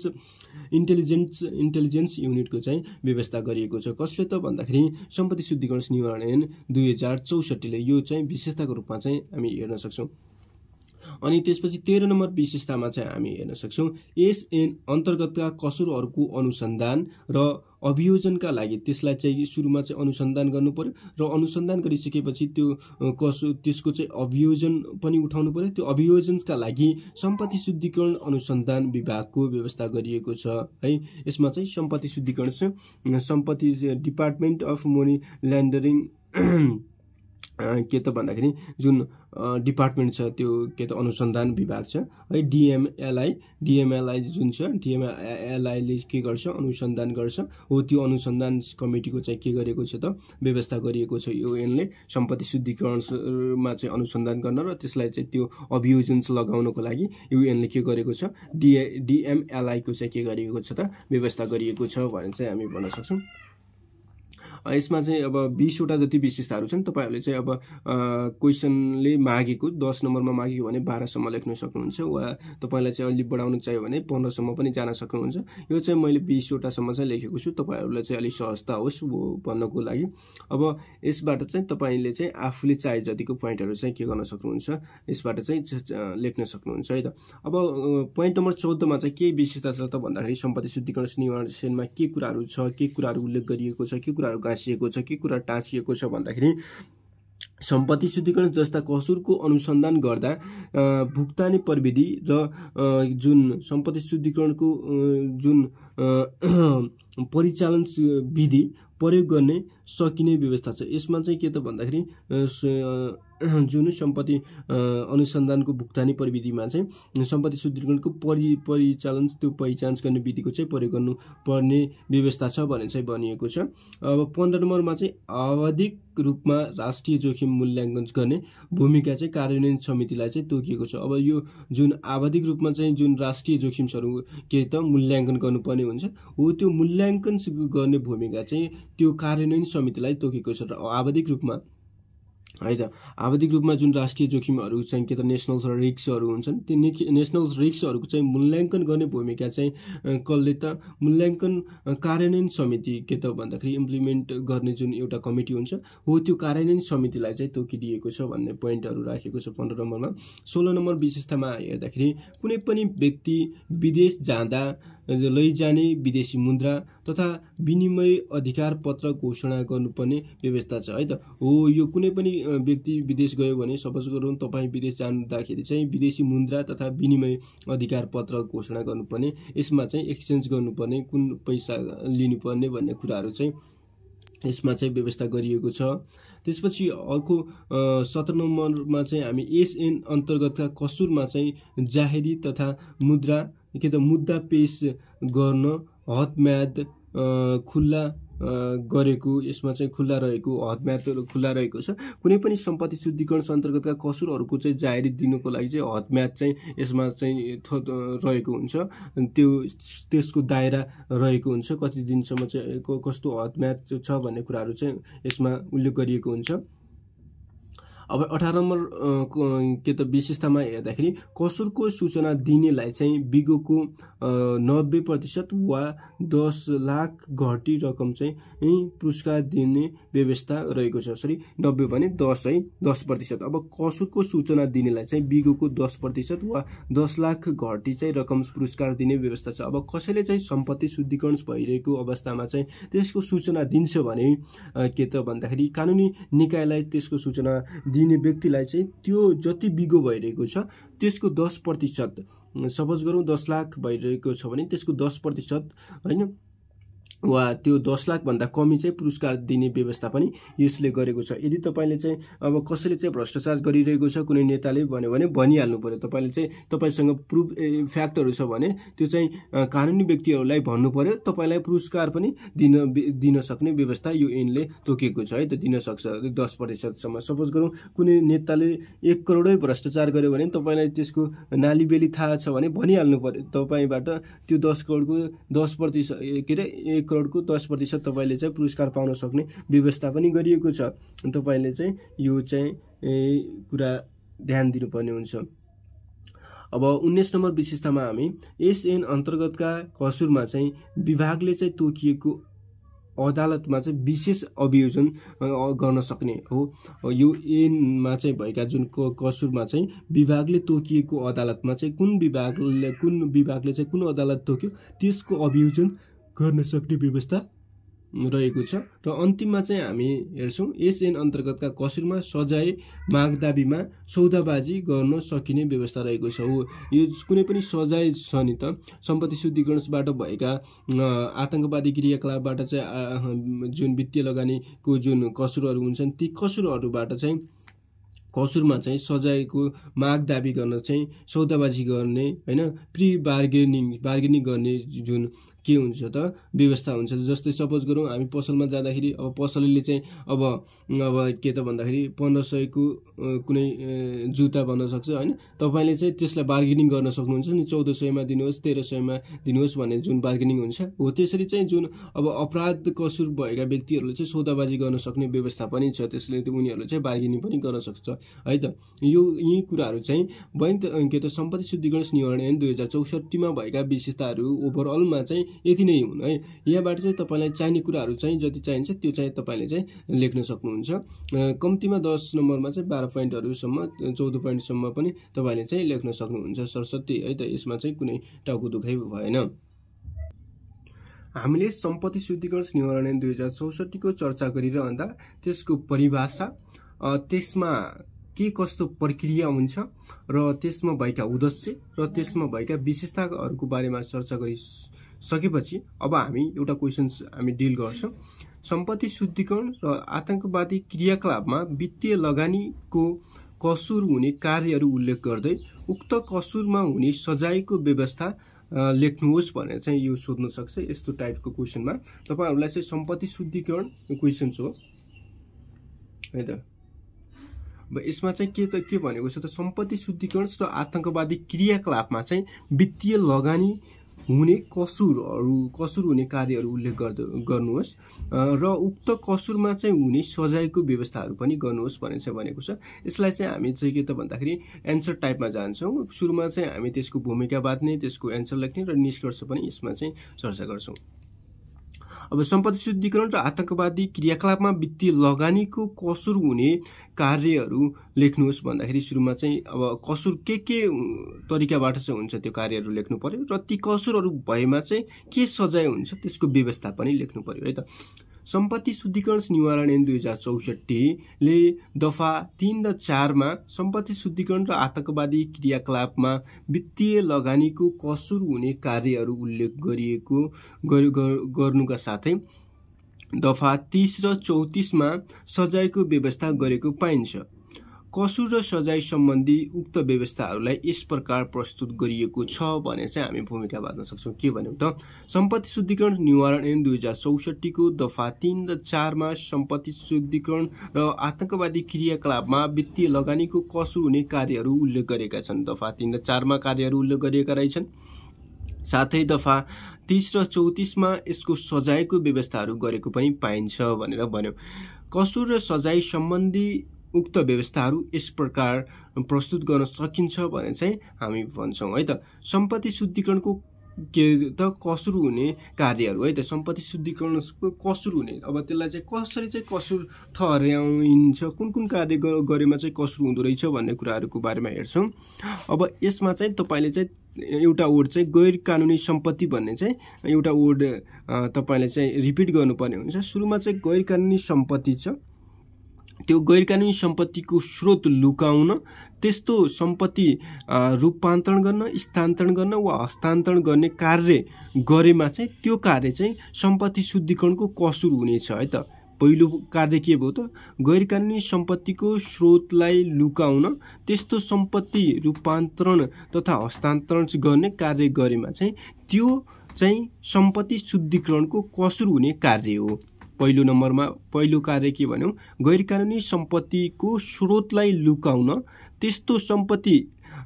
इन्टेलिजेन्स युनिटको चाहिँ व्यवस्था गरिएको छ। कसले त भन्दाखेरि सम्पत्ति शुद्धिकरण निवारण ऐन 2064 ले यो चाहिँ विशेषताको रूपमा चाहिँ हामी हेर्न सक्छौँ। अनि त्यसपछि 13 नम्बर विशेषतामा चाहिँ हामी हेर्न सक्छौँ यस ऐन अन्तर्गतका कसुरहरूको अनुसन्धान र अभियोजनका लागि त्यसलाई चाहिँ सुरुमा चाहिँ अनुसन्धान गर्नु पर्यो र अनुसन्धान गरिसकेपछि त्यसको चाहिँ अभियोजन पनि उठाउनु पर्यो। त्यो अभियोजनका लागि सम्पत्ति शुद्धिकरण अनुसन्धान विभागको व्यवस्था गरिएको छ है। यसमा चाहिँ सम्पत्ति शुद्धिकरण सम्पत्ति डिपार्टमेन्ट अफ मनी ल्यान्डरिङ के त भन्दाखेरि जुन डिपार्टमेन्ट छ त्यो के त अनुसन्धान विभाग छ है। DMLI जुन छ DMLI ले के गर्छ, अनुसन्धान गर्छ हो। त्यो अनुसन्धान कमिटीको चाहिँ के गरेको छ त व्यवस्था गरिएको छ यो ऐनले सम्पत्ति शुद्धिकरणमा चाहिँ अनुसन्धान गर्न र त्यसलाई चाहिँ त्यो अभियोजन लगाउनको लागि यो ऐनले के गरेको छ, DMLI को चाहिँ के गरिएको छ त व्यवस्था गरिएको छ भनेर चाहिँ हामी भन्न सक्छौँ। यसमा चाहिँ अब 20 वटा जति विशेषताहरू छन्। तपाईहरुले चाहिँ अब क्वेशनले मागेको 10 नम्बरमा मागेको भने 12 सम्म लेख्न सक्नुहुन्छ वा तपाईलाई चाहिँ अलि बढाउन चाहियो भने 15 सम्म पनि जान सक्नुहुन्छ। यो चाहिँ मैले 20 वटा सम्म चाहिँ लेखेको छु तपाईहरुलाई चाहिँ अलि सहजता होस् भन्नको लागि। अब यसबाट चाहिँ तपाईले चाहिँ आफूले चाहे जतिको प्वाइन्टहरु चाहिँ के गर्न सक्नुहुन्छ, यसबाट चाहिँ लेख्न सक्नुहुन्छ है त। अब प्वाइन्ट नम्बर 14 मा चाहिँ के विशेषता छ त भन्दाखेरि सम्पत्ति शुद्धिकरण निवारणमा के कुराहरु छ, के कुराहरु उल्लेख गरिएको छ, के कुराहरु गाँसिएको छ, के कुरा टाँसिएको छ भन्दाखेरि सम्पत्ति शुद्धिकरण जस्ता कसुरको अनुसन्धान गर्दा भुक्तानी प्रविधि र जुन सम्पत्ति शुद्धिकरणको जुन परिचालन विधि प्रयोग गर्ने सकिने व्यवस्था छ। यसमा चाहिँ के त भन्दाखेरि जुन सम्पत्ति अनुसन्धानको भुक्तानी प्रविधिमा चाहिँ सम्पत्ति शुद्धिकरणको परिचालन त्यो पहिचान गर्ने विधिको चाहिँ प्रयोग गर्नुपर्ने व्यवस्था छ भने चाहिँ भनिएको छ। अब 15 नम्बरमा चाहिँ आवधिक रूपमा राष्ट्रिय जोखिम मूल्याङ्कन गर्ने भूमिका चाहिँ कार्यान्वयन समितिलाई चाहिँ तोकिएको छ। अब यो जुन आवधिक रूपमा चाहिँ जुन राष्ट्रिय जोखिमहरू के त मूल्याङ्कन गर्नुपर्ने हुन्छ हो त्यो मूल्याङ्कन गर्ने भूमिका चाहिँ त्यो कार्यान्वयन समितिलाई तोकेको छ। र आवधिक रूपमा है त आवधिक रूपमा जुन राष्ट्रिय जोखिमहरू चाहिँ के त नेसनल रिस्कहरू हुन्छन् त्यो नेसनल रिस्कहरूको चाहिँ मूल्याङ्कन गर्ने भूमिका चाहिँ कसले त मूल्याङ्कन कार्यान्वयन समिति के त भन्दाखेरि इम्प्लिमेन्ट गर्ने जुन एउटा कमिटी हुन्छ हो त्यो कार्यान्वयन समितिलाई चाहिँ तोकिदिएको छ भन्ने पोइन्टहरू राखेको छ 15 नम्बरमा। 16 नम्बर विशेषतामा हेर्दाखेरि कुनै पनि व्यक्ति विदेश जाँदा लैजाने विदेशी मुद्रा तथा विनिमय अधिकार पत्र घोषणा गर्नुपर्ने व्यवस्था छ है त। हो यो कुनै पनि व्यक्ति विदेश गयो भने सपोज गरौँ तपाईँ विदेश जाँदाखेरि चाहिँ विदेशी मुद्रा तथा विनिमय अधिकार पत्र घोषणा गर्नुपर्ने, यसमा चाहिँ एक्सचेन्ज गर्नुपर्ने, कुन पैसा लिनुपर्ने भन्ने कुराहरू चाहिँ यसमा चाहिँ व्यवस्था गरिएको छ। त्यसपछि अर्को 17 नम्बरमा चाहिँ हामी एसएन अन्तर्गतका कसुरमा चाहिँ जाहेरी तथा मुद्दा पेश गर्न हदम्याद खुल्ला गरेको, यसमा चाहिँ खुल्ला रहेको हदम्याद खुल्ला रहेको छ। कुनै पनि सम्पत्ति शुद्धिकरण अन्तर्गतका कसुरहरूको चाहिँ जाहेरी दिनुको लागि चाहिँ हदम्याद चाहिँ यसमा चाहिँ रहेको हुन्छ, त्यसको दायरा रहेको हुन्छ, कति दिनसम्म चाहिँ कस्तो हदम्याद छ भन्ने कुराहरू चाहिँ यसमा उल्लेख गरिएको हुन्छ। अब 18 नम्बर के त विशेषतामा हेर्दाखेरि कसुरको सूचना दिनेलाई चाहिँ बिगोको 90% वा 10 लाख घटी रकम चाहिँ पुरस्कार दिने व्यवस्था रहेको छ। सरी 90 भने 10 है 10%। अब कसुरको सूचना दिनेलाई चाहिँ बिगोको 10% वा 10 लाख घटी चाहिँ रकम पुरस्कार दिने व्यवस्था छ। अब कसैले चाहिँ सम्पत्ति शुद्धिकरण भइरहेको अवस्थामा चाहिँ त्यसको सूचना दिन्छ भने के त भन्दाखेरि कानुनी निकायलाई त्यसको सूचना दिने व्यक्तिलाई चाहिँ त्यो जति बिगो भइरहेको छ त्यसको 10%, सपोज गरौँ 10 लाख भइरहेको छ भने त्यसको 10% हैन वा त्यो 10 लाख भन्दा कमी चाहिँ पुरस्कार दिने व्यवस्था पनि यसले गरेको छ। यदि तपाईले चाहिँ अब कसैले चाहिँ भ्रष्टाचार गरिरहेको छ कुनै नेताले भन्यो भने भनिहाल्नु पर्यो। तपाईले चाहिँ तपाईसँग प्रुफ फ्याक्टहरू छ भने त्यो चाहिँ कानुनी व्यक्तिहरूलाई भन्नु पर्यो, तपाईलाई पुरस्कार पनि दिन सक्ने व्यवस्था यो ऐनले तोकेको छ है त। दिन सक्छ 10% सम्म। सपोज गरौँ कुनै नेताले 1 करोडै भ्रष्टाचार गर्यो भने तपाईलाई त्यसको नालीबेली थाहा छ भने भनिहाल्नु पर्यो, तपाईबाट त्यो 10 करोडको 10% के रे 1 करोडको 10% तपाईले चाहिँ पुरस्कार पाउन सक्ने व्यवस्था पनि गरिएको छ। तपाईले चाहिँ यो चाहिँ कुरा ध्यान दिनुपर्ने हुन्छ। अब 19 नम्बर विशेषतामा हामी एसएन अन्तर्गतका कसुरमा चाहिँ विभागले चाहिँ तोकिएको अदालतमा चाहिँ विशेष अभियोजन गर्न सक्ने हो। यो ऐनमा चाहिँ भएका जुन कसुरमा चाहिँ विभागले तोकिएको अदालतमा चाहिँ कुन विभागले चाहिँ कुन अदालत तोक्यो त्यसको अभियोजन गर्न सक्ने व्यवस्था रहेको छ। र अन्तिममा चाहिँ हामी हेर्छौँ एसएन अन्तर्गतका कसुरमा सजाय मागदाबीमा सौदाबाजी गर्न सकिने व्यवस्था रहेको छ। हो यो कुनै पनि सजाय छ नि त सम्पत्ति शुद्धिकरणबाट भएका आतंकवादी क्रियाकलापबाट चाहिँ जुन वित्तीय लगानीको जुन कसुरहरू हुन्छन् ती कसुरहरूबाट चाहिँ कसुरमा चाहिँ सजायको माग दाबी गर्न चाहिँ सौदाबाजी गर्ने हैन प्री बार्गेनिङ गर्ने जुन के हुन्छ त व्यवस्था हुन्छ। जस्तै सपोज गरौँ हामी पसलमा जाँदाखेरि अब पसलले चाहिँ अब के त भन्दाखेरि 1500 को कुनै जुत्ता भन्न सक्छ हैन, तपाईले चाहिँ त्यसलाई बार्गेनिङ गर्न सक्नुहुन्छ नि 1400 मा दिनुहोस् 1300 मा दिनुहोस् भन्ने जुन बार्गेनिङ हुन्छ हो। त्यसरी चाहिँ जुन अब अपराध कसुर भएका व्यक्तिहरूले चाहिँ सौदाबाजी गर्न सक्ने व्यवस्था पनि छ, त्यसले उनीहरूले चाहिँ बार्गेनिङ पनि गर्न सक्छ है त। यी कुराहरू चाहिँ के त सम्पत्ति शुद्धिकरण निवारण ऐन 2064 मा भएका विशेषताहरू ओभरअलमा चाहिँ यति नै हुन् है। यहाँबाट चाहिँ तपाईलाई चाहिने कुराहरू चाहिँ जति चाहिन्छ त्यो चाहिँ तपाईले चाहिँ लेख्न सक्नुहुन्छ। कम्तीमा 10 नम्बरमा चाहिँ 12 पोइन्टहरुसम्म 14 पोइन्टसम्म पनि तपाईले चाहिँ लेख्न सक्नुहुन्छ सरस्वती है त। यसमा चाहिँ कुनै टाउको दुखाइ भएन। हामीले सम्पत्ति शुद्धिकरण निवारण ऐन 2064 को चर्चा गरिरहँदा त्यसको परिभाषा, त्यसमा के कस्तो प्रक्रिया हुन्छ र त्यसमा भएका उद्देश्य र त्यसमा भएका विशेषताहरूको बारेमा चर्चा गरिसकेपछि अब हामी एउटा क्वेशन्स हामी डिल गर्छौं। सम्पत्ति शुद्धिकरण र आतंकवादी क्रियाकलापमा वित्तीय लगानीको कसुर हुने कार्यहरू उल्लेख गर्दै उक्त कसुरमा हुने सजायको व्यवस्था लेख्नुहोस् भनेर चाहिँ यो सोध्न सक्छ। यस्तो टाइपको क्वेसनमा तपाईहरुलाई चाहिँ सम्पत्ति शुद्धिकरण क्वेसन्स हो है त। अब यसमा चाहिँ के भनेको छ त, सम्पत्ति शुद्धिकरण र आतंकवादी क्रियाकलापमा चाहिँ वित्तीय लगानी हुने कसुर हुने कार्यहरू उल्लेख गर्नुहोस् र उक्त कसुरमा चाहिँ हुने सजायको व्यवस्थाहरू पनि गर्नुहोस् भनेर चाहिँ भनेको छ। यसलाई चाहिँ हामी चाहिँ के त भन्दाखेरि एन्सर टाइपमा जान्छौँ। सुरुमा चाहिँ हामी त्यसको भूमिका बाँध्ने, त्यसको एन्सर लेख्ने र निष्कर्ष पनि यसमा चाहिँ चर्चा गर्छौँ। अब सम्पत्ति शुद्धिकरण र आतंकवादी क्रियाकलापमा वित्तीय लगानीको कसुर हुने कार्यहरू लेख्नुहोस् भन्दाखेरि सुरुमा चाहिँ अब कसुर के तरिकाबाट चाहिँ हुन्छ त्यो कार्यहरू लेख्नु पर्यो र ती कसुरहरू भएमा चाहिँ के सजाय हुन्छ त्यसको व्यवस्था पनि लेख्नु पर्यो है त। सम्पत्ति शुद्धिकरण निवारण ऐन 2064 ले दफा 3 र 4 मा सम्पत्ति शुद्धिकरण र आतंकवादी क्रियाकलापमा वित्तीय लगानीको कसुर हुने कार्यहरू उल्लेख गरिएको गर्नुका साथै दफा 30 र 34 मा सजायको व्यवस्था गरेको पाइन्छ। कसुर र सजाय सम्बन्धी उक्त व्यवस्थाहरूलाई यस प्रकार प्रस्तुत गरिएको छ भने चाहिँ हामी भूमिका बाँध्न सक्छौँ। के भन्यौ त, सम्पत्ति शुद्धिकरण निवारण ऐन 2064 को दफा 3 र 4 मा सम्पत्ति शुद्धिकरण र आतंकवादी क्रियाकलापमा वित्तीय लगानीको कसुर हुने कार्यहरू उल्लेख गरेका छन्। दफा 3 र 4 मा कार्यहरू उल्लेख गरिएका रहेछन्। साथै दफा 30 र 34 मा यसको सजायको व्यवस्थाहरू गरेको पनि पाइन्छ भनेर भन्यो। कसुर र सजाय सम्बन्धी उक्त व्यवस्थाहरू यस प्रकार प्रस्तुत गर्न सकिन्छ भने चाहिँ हामी भन्छौँ है त। सम्पत्ति शुद्धिकरणको के त कसुर हुने कार्यहरू है त, सम्पत्ति शुद्धिकरणको कसुर हुने, अब त्यसलाई चाहिँ कसरी चाहिँ कसुर ठहर्याइन्छ, कुन कार्य गरेमा चाहिँ कसुर हुँदो रहेछ भन्ने कुराहरूको बारेमा हेर्छौँ। अब यसमा चाहिँ तपाईले चाहिँ एउटा वर्ड चाहिँ गैर कानुनी सम्पत्ति भन्ने चाहिँ एउटा वर्ड तपाईले चाहिँ रिपिट गर्नुपर्ने हुन्छ। सुरुमा चाहिँ गैर कानुनी सम्पत्ति छ, त्यो गैर कानुनी सम्पत्तिको स्रोत लुकाउन, त्यस्तो सम्पत्ति रूपान्तरण गर्न, स्थानान्तरण गर्न वा हस्तान्तरण गर्ने कार्य गरेमा चाहिँ त्यो कार्य चाहिँ सम्पत्ति शुद्धिकरणको कसुर हुनेछ है त। पहिलो कार्य के भयो त, गैर कानुनी सम्पत्तिको स्रोतलाई लुकाउन, त्यस्तो सम्पत्ति रूपान्तरण तथा हस्तान्तरण गर्ने कार्य गरेमा चाहिँ त्यो चाहिँ सम्पत्ति शुद्धिकरणको कसुर हुने कार्य हो। पहिलो नम्बरमा पहिलो कार्य के भन्यौ, गैर कानुनी सम्पत्तिको स्रोतलाई लुकाउन, त्यस्तो सम्पत्ति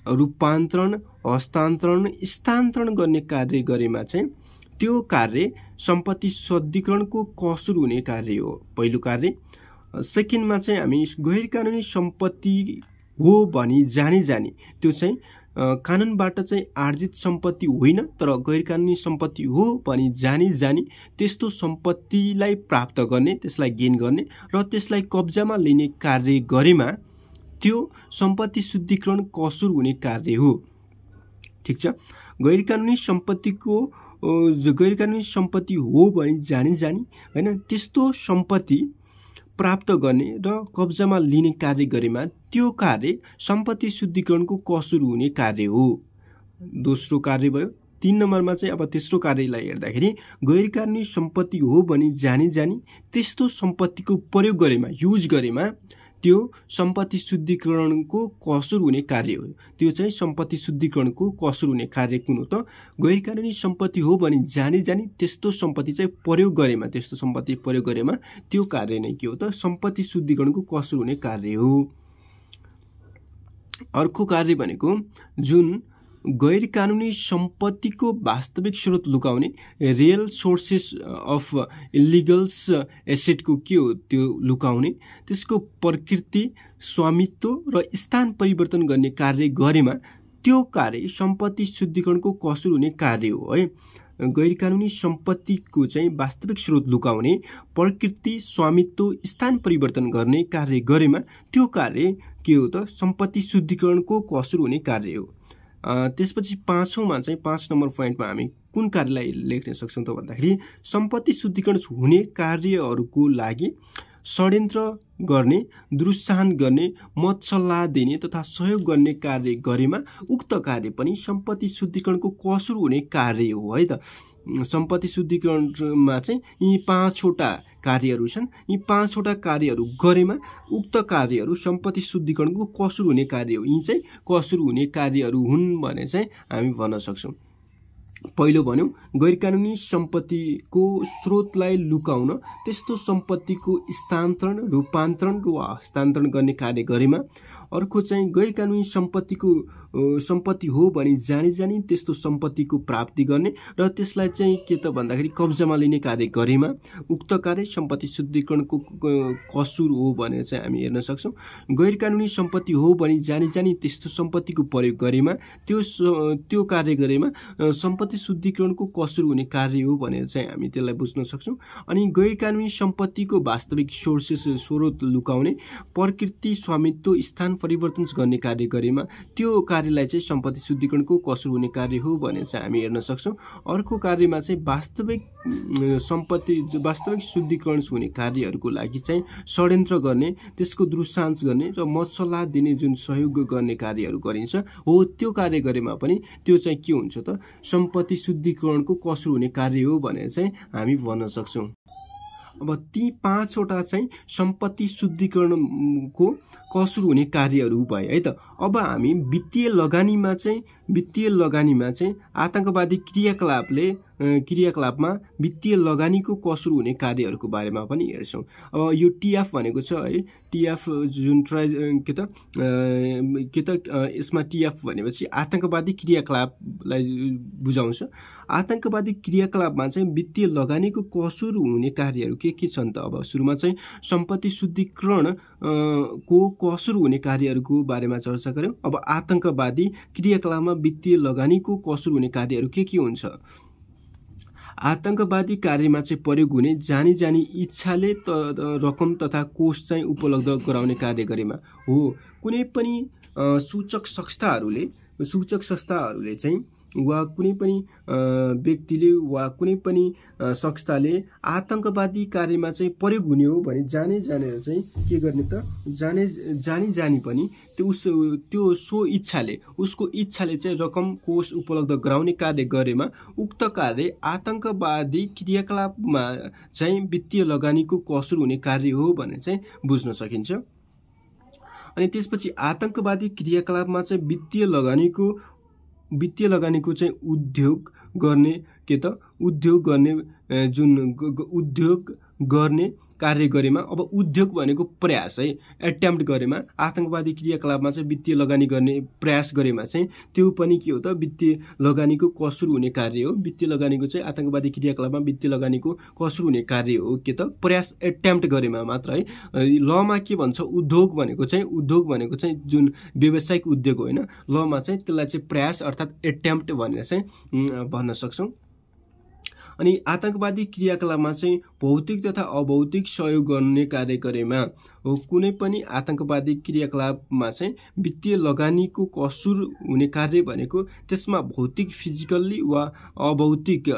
रूपान्तरण, हस्तान्तरण, स्थानान्तरण गर्ने कार्य गरेमा चाहिँ त्यो कार्य सम्पत्ति शुद्धिकरणको कसुर हुने कार्य हो, पहिलो कार्य। सेकेन्डमा चाहिँ हामी गैर कानुनी सम्पत्ति हो भनी जानी त्यो चाहिँ कानुनबाट चाहिँ आर्जित सम्पत्ति होइन तर गैर कानुनी सम्पत्ति हो भनी जानी त्यस्तो सम्पत्तिलाई प्राप्त गर्ने, त्यसलाई गेन गर्ने र त्यसलाई कब्जामा लिने कार्य गरेमा त्यो सम्पत्ति शुद्धिकरण कसुर हुने कार्य हो। ठीक छ। गैर कानुनी सम्पत्ति हो भनी जानी हैन, त्यस्तो सम्पत्ति प्राप्त गर्ने र कब्जामा लिने कार्य गरेमा त्यो कार्य सम्पत्ति शुद्धिकरणको कसुर हुने कार्य हो। दोस्रो कार्य भयो। 3 नम्बरमा चाहिँ अब तेस्रो कार्यलाई हेर्दाखेरि गैर कानुनी सम्पत्ति हो भनी जानी त्यस्तो सम्पत्तिको प्रयोग गरेमा, युज गरेमा त्यो सम्पत्ति शुद्धिकरणको कसुर हुने कार्य हो। त्यो चाहिँ सम्पत्ति शुद्धिकरणको कसुर हुने कार्य कुन हो त, गैर कानुनी सम्पत्ति हो भनी जानी त्यस्तो सम्पत्ति चाहिँ प्रयोग गरेमा, त्यस्तो सम्पत्ति प्रयोग गरेमा त्यो कार्य नै के हो त, सम्पत्ति शुद्धिकरणको कसुर हुने कार्य हो। अर्को कार्य भनेको जुन गैर कानुनी सम्पत्तिको वास्तविक स्रोत लुकाउने, रियल सोर्सेस अफ इलिगल्स एसेटको के हो त्यो लुकाउने, त्यसको प्रकृति, स्वामित्व र स्थान परिवर्तन गर्ने कार्य गरेमा त्यो कार्य सम्पत्ति शुद्धिकरणको कसुर हुने कार्य हो है। गैर कानुनी सम्पत्तिको चाहिँ वास्तविक स्रोत लुकाउने, प्रकृति, स्वामित्व, स्थान परिवर्तन गर्ने कार्य गरेमा त्यो कार्य के हो त, सम्पत्ति शुद्धिकरणको कसुर हुने कार्य हो। त्यसपछि 5औंमा चाहिँ 5 नम्बर पोइन्टमा हामी कुन कार्यलाई लेख्न सक्छौं त भन्दाखेरि सम्पत्ति शुद्धिकरण हुने कार्यहरूको लागि षड्यन्त्र गर्ने, दुरुत्साहन गर्ने, मत सल्लाह दिने तथा सहयोग गर्ने कार्य गरेमा उक्त कार्य पनि सम्पत्ति शुद्धिकरणको कसुर हुने कार्य हो है त। सम्पत्ति शुद्धिकरणमा चाहिँ यी 5वटा कार्यहरू छन्। यी 5वटा कार्यहरू गरेमा उक्त कार्यहरू सम्पत्ति शुद्धिकरणको कसुर हुने कार्य हो। यी चाहिँ कसुर हुने कार्यहरू हुन् भने चाहिँ हामी भन्न सक्छौँ। पहिलो भन्यौं गैरकानुनी सम्पत्तिको स्रोतलाई लुकाउन, त्यस्तो सम्पत्तिको स्थानान्तरण, रूपान्तरण वा हस्तान्तरण गर्ने कार्य गरेमा। अर्को चाहिँ गैरकानुनी सम्पत्ति हो भनी जानी जानी त्यस्तो सम्पत्तिको प्राप्ति गर्ने र त्यसलाई चाहिँ के त भन्दाखेरि कब्जामा लिने कार्य गरेमा उक्त कार्य सम्पत्ति शुद्धिकरणको कसुर हो भनेर चाहिँ हामी हेर्न सक्छौँ। गैरकानुनी सम्पत्ति हो भनी जानी जानी त्यस्तो सम्पत्तिको प्रयोग गरेमा त्यो कार्य गरेमा सम्पत्ति शुद्धिकरणको कसुर हुने कार्य हो भनेर चाहिँ हामी त्यसलाई बुझ्न सक्छौँ। अनि गैरकानुनी सम्पत्तिको वास्तविक स्रोत लुकाउने, प्रकृति स्वामित्व स्थान परिवर्तन गर्ने कार्य गरेमा त्यो कार्यलाई चाहिँ सम्पत्ति शुद्धिकरणको कसुर हुने कार्य हो भनेर चाहिँ हामी हेर्न सक्छौँ। अर्को कार्यमा चाहिँ वास्तविक शुद्धिकरण हुने कार्यहरूको लागि चाहिँ षड्यन्त्र गर्ने, त्यसको दुरुत्साहन गर्ने र मसल्ला दिने जुन सहयोग गर्ने कार्यहरू गरिन्छ हो, त्यो कार्य गरेमा पनि त्यो चाहिँ के हुन्छ त सम्पत्ति शुद्धिकरणको कसुर हुने कार्य हो भनेर चाहिँ हामी भन्न सक्छौँ। अब ती 5वटा चाहिँ सम्पत्ति शुद्धिकरणको कसुर हुने कार्यहरू भए है त। अब हामी वित्तीय लगानीमा चाहिँ आतंकवादी क्रियाकलापमा वित्तीय लगानीको कसुर हुने कार्यहरूको बारेमा पनि हेर्छौँ। अब यो टीएफ भनेको छ है, टीएफ जुन यसमा टीएफ भनेपछि आतंकवादी क्रियाकलापलाई बुझाउँछ। आतंकवादी क्रियाकलापमा चाहिँ वित्तीय लगानीको कसुर हुने कार्यहरू के छन् त। अब सुरुमा चाहिँ सम्पत्ति शुद्धिकरण को कसुर हुने कार्यहरूको बारेमा चर्चा गर्यौं। अब आतंकवादी क्रियाकलापमा वित्तीय लगानीको कसुर हुने कार्यहरू के हुन्छ। आतंकवादी कार्यमा चाहिँ प्रयोग हुने जानी जानी इच्छाले रकम तथा कोष चाहिँ उपलब्ध गराउने कार्य गरेमा हो। कुनै पनि सूचक संस्थाहरूले चाहिँ वा कुनै पनि व्यक्तिले वा कुनै पनि संस्थाले आतंकवादी कार्यमा चाहिँ प्रयोग हुने हो भने जानेर चाहिँ के गर्ने त जानी पनि उसको इच्छाले चाहिँ रकम कोष उपलब्ध गराउने कार्य गरेमा उक्त कार्य आतंकवादी क्रियाकलापमा चाहिँ वित्तीय लगानीको कसुर हुने कार्य हो भने चाहिँ बुझ्न सकिन्छ। अनि त्यसपछि आतंकवादी क्रियाकलापमा चाहिँ वित्तीय लगानीको चाहिँ उद्योग गर्ने कार्य गरेमा। अब उद्योग भनेको प्रयास है, एटेम्प्ट गरेमा आतंकवादी क्रियाकलापमा चाहिँ वित्तीय लगानी गर्ने प्रयास गरेमा चाहिँ त्यो पनि के हो त वित्तीय लगानीको कसुर हुने कार्य हो। वित्तीय लगानीको चाहिँ आतंकवादी क्रियाकलापमा वित्तीय लगानीको कसुर हुने कार्य हो के त प्रयास एटेम्प्ट गरेमा मात्र है। लमा के भन्छ उद्योग भनेको चाहिँ जुन व्यावसायिक उद्योग होइन, लमा चाहिँ त्यसलाई चाहिँ प्रयास अर्थात् एटेम्प्ट भनेर चाहिँ भन्न सक्छौँ। अनि आतंकवादी क्रियाकलापमा चाहिँ भौतिक तथा अभौतिक सहयोग गर्ने कार्य गरेमा हो। कुनै पनि आतंकवादी क्रियाकलापमा चाहिँ वित्तीय लगानीको कसुर हुने कार्य भनेको त्यसमा भौतिक फिजिकल्ली वा अभौतिक